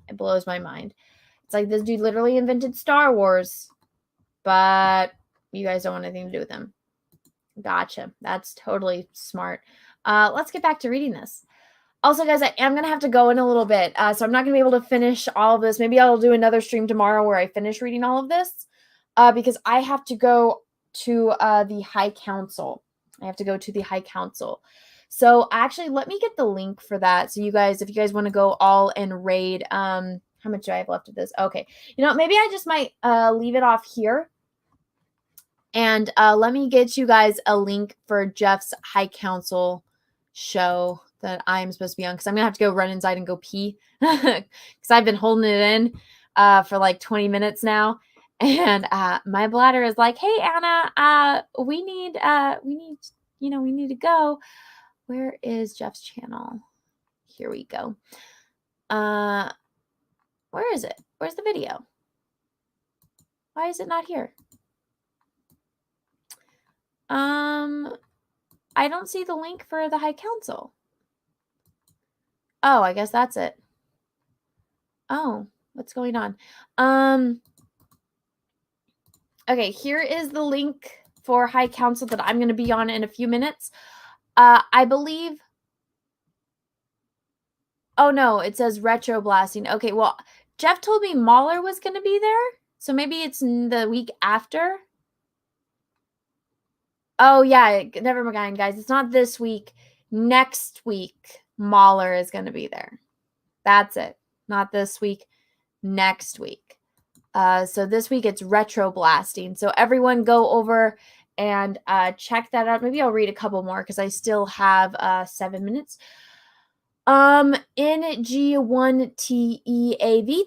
It blows my mind. It's like this dude literally invented Star Wars, but you guys don't want anything to do with him. Gotcha. That's totally smart. Let's get back to reading this. Also, guys, I am going to have to go in a little bit, so I'm not going to be able to finish all of this. Maybe I'll do another stream tomorrow where I finish reading all of this, because I have to go to the High Council. I have to go to the High Council. So actually, let me get the link for that. So you guys, if you guys want to go all and raid, how much do I have left of this? Okay. Maybe I just might leave it off here. And let me get you guys a link for Jeff's High Council show that I'm supposed to be on, because I'm going to have to go run inside and go pee because I've been holding it in for like 20 minutes now. And my bladder is like, hey, Anna, we need to go. Where is Jeff's channel? Here we go. Where is it? Where's the video? Why is it not here? I don't see the link for the High Council. Oh, I guess that's it. Oh, what's going on? Okay, here is the link for High Council that I'm going to be on in a few minutes. I believe. Oh no, it says retro blasting. Okay, well, Jeff told me Mahler was going to be there, so maybe it's the week after. Oh yeah, never mind, guys. It's not this week. Next week, Mahler is going to be there. That's it. Not this week. Next week. So this week it's retro blasting. So everyone go over and check that out. Maybe I'll read a couple more because I still have 7 minutes. NG1TEAV,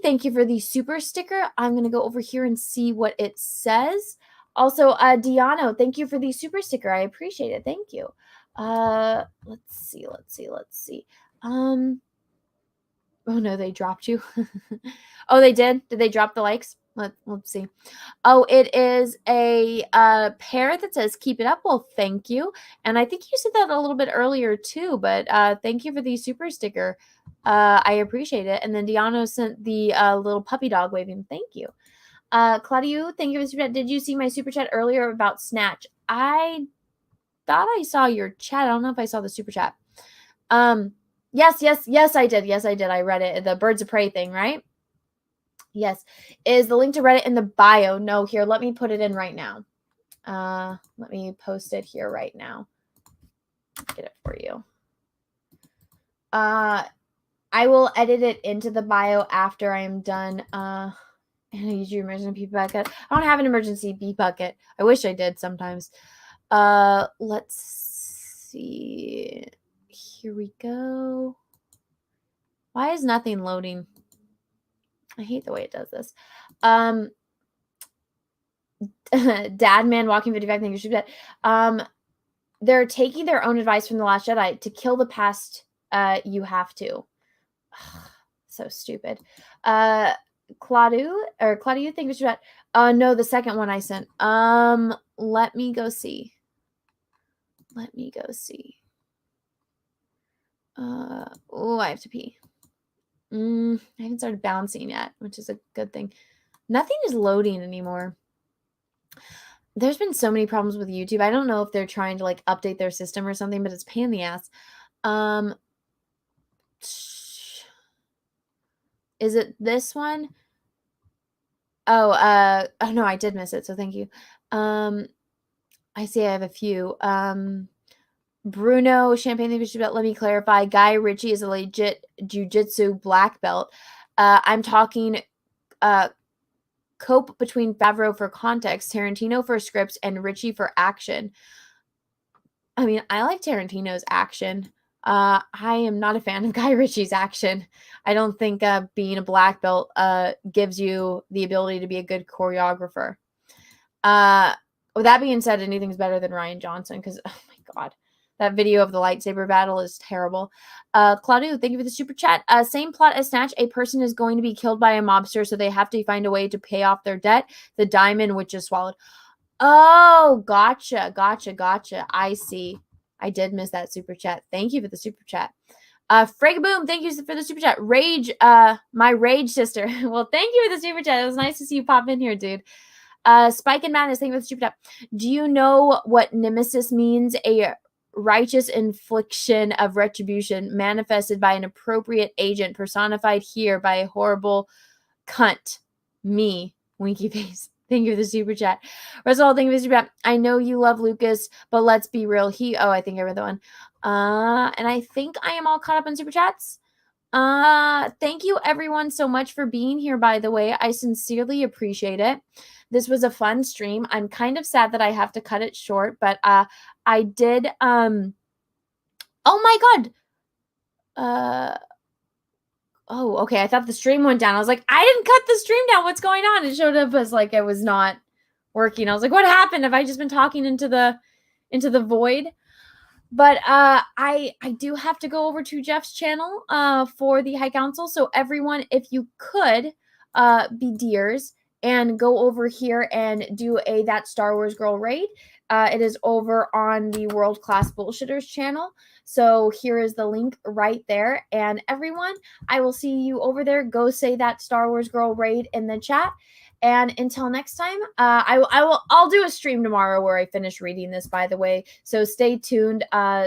thank you for the super sticker. I'm going to go over here and see what it says. Also, Diano, thank you for the super sticker. I appreciate it. Thank you. Let's see. Oh no, they dropped you. Oh, they did? Did they drop the likes? Let's see. Oh, it is a pair that says keep it up. Well, thank you. And I think you said that a little bit earlier too, but thank you for the super sticker. I appreciate it. And then Diano sent the little puppy dog waving. Thank you. Claudia, thank you for the super chat. Did you see my super chat earlier about Snatch? I thought I saw your chat. I don't know if I saw the super chat. Yes, I did. Yes, I did. I read it. The Birds of Prey thing, right? Yes. Is the link to Reddit in the bio? No, here, let me put it in right now. Let me post it here right now. Get it for you. I will edit it into the bio after I am done. And I use your emergency beep bucket. I don't have an emergency beep bucket. I wish I did sometimes. Let's see. Here we go. Why is nothing loading? I hate the way it does this. Dadman walking 55, thank you, should bet. They're taking their own advice from The Last Jedi. To kill the past, you have to. So stupid. Claudia, thank you, should bet. No, the second one I sent. Let me go see. Oh, I have to pee. I haven't started bouncing yet, which is a good thing. Nothing is loading anymore. There's been so many problems with YouTube. I don't know if they're trying to like update their system or something, but it's a pain in the ass. Is it this one? Oh no, I did miss it, so thank you. I see I have a few. Bruno Champagne, let me clarify. Guy Ritchie is a legit jujitsu black belt. I'm talking cope between Favreau for context, Tarantino for scripts, and Ritchie for action. I mean, I like Tarantino's action. I am not a fan of Guy Ritchie's action. I don't think being a black belt gives you the ability to be a good choreographer. With that being said, anything's better than Rian Johnson because, oh my God, that video of the lightsaber battle is terrible. Claudia, thank you for the super chat. Same plot as Snatch. A person is going to be killed by a mobster, so they have to find a way to pay off their debt. The diamond, which is swallowed. Oh, gotcha. I see. I did miss that super chat. Thank you for the super chat. Fragaboom, thank you for the super chat. Rage, my rage sister. Well, thank you for the super chat. It was nice to see you pop in here, dude. Spike and Madness, thank you for the super chat. Do you know what nemesis means? A righteous infliction of retribution manifested by an appropriate agent, personified here by a horrible cunt. Me, winky face. Thank you for the super chat. Russell, thank you for the super chat. I know you love Lucas, but let's be real. I think I read the one. And I think I am all caught up on super chats. Thank you everyone so much for being here, by the way. I sincerely appreciate it. This was a fun stream. I'm kind of sad that I have to cut it short, but I did oh my God. Oh, okay. I thought the stream went down. I was like, I didn't cut the stream down. What's going on? It showed up as like it was not working. I was like, what happened? Have I just been talking into the void? But I do have to go over to Jeff's channel for the High Council. So everyone, if you could be dears and go over here and do a That Star Wars Girl raid. It is over on the World Class Bullshitters channel. So here is the link right there. And everyone, I will see you over there. Go say That Star Wars Girl raid in the chat. And until next time, I'll do a stream tomorrow where I finish reading this, by the way. So stay tuned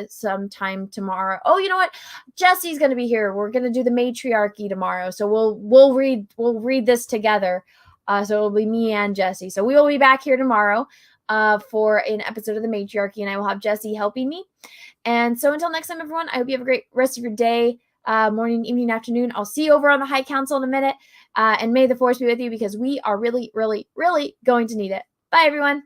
sometime tomorrow. Oh, you know what? Jesse's gonna be here. We're gonna do the matriarchy tomorrow. So we'll read this together. So it'll be me and Jesse. So we will be back here tomorrow for an episode of the matriarchy, and I will have Jesse helping me. And so until next time, everyone, I hope you have a great rest of your day, morning, evening, afternoon. I'll see you over on the High Council in a minute. And may the force be with you because we are really, really, really going to need it. Bye, everyone.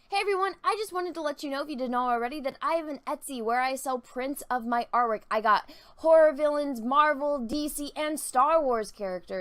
Hey everyone, I just wanted to let you know, if you didn't know already, that I have an Etsy where I sell prints of my artwork. I got horror villains, Marvel, DC, and Star Wars characters.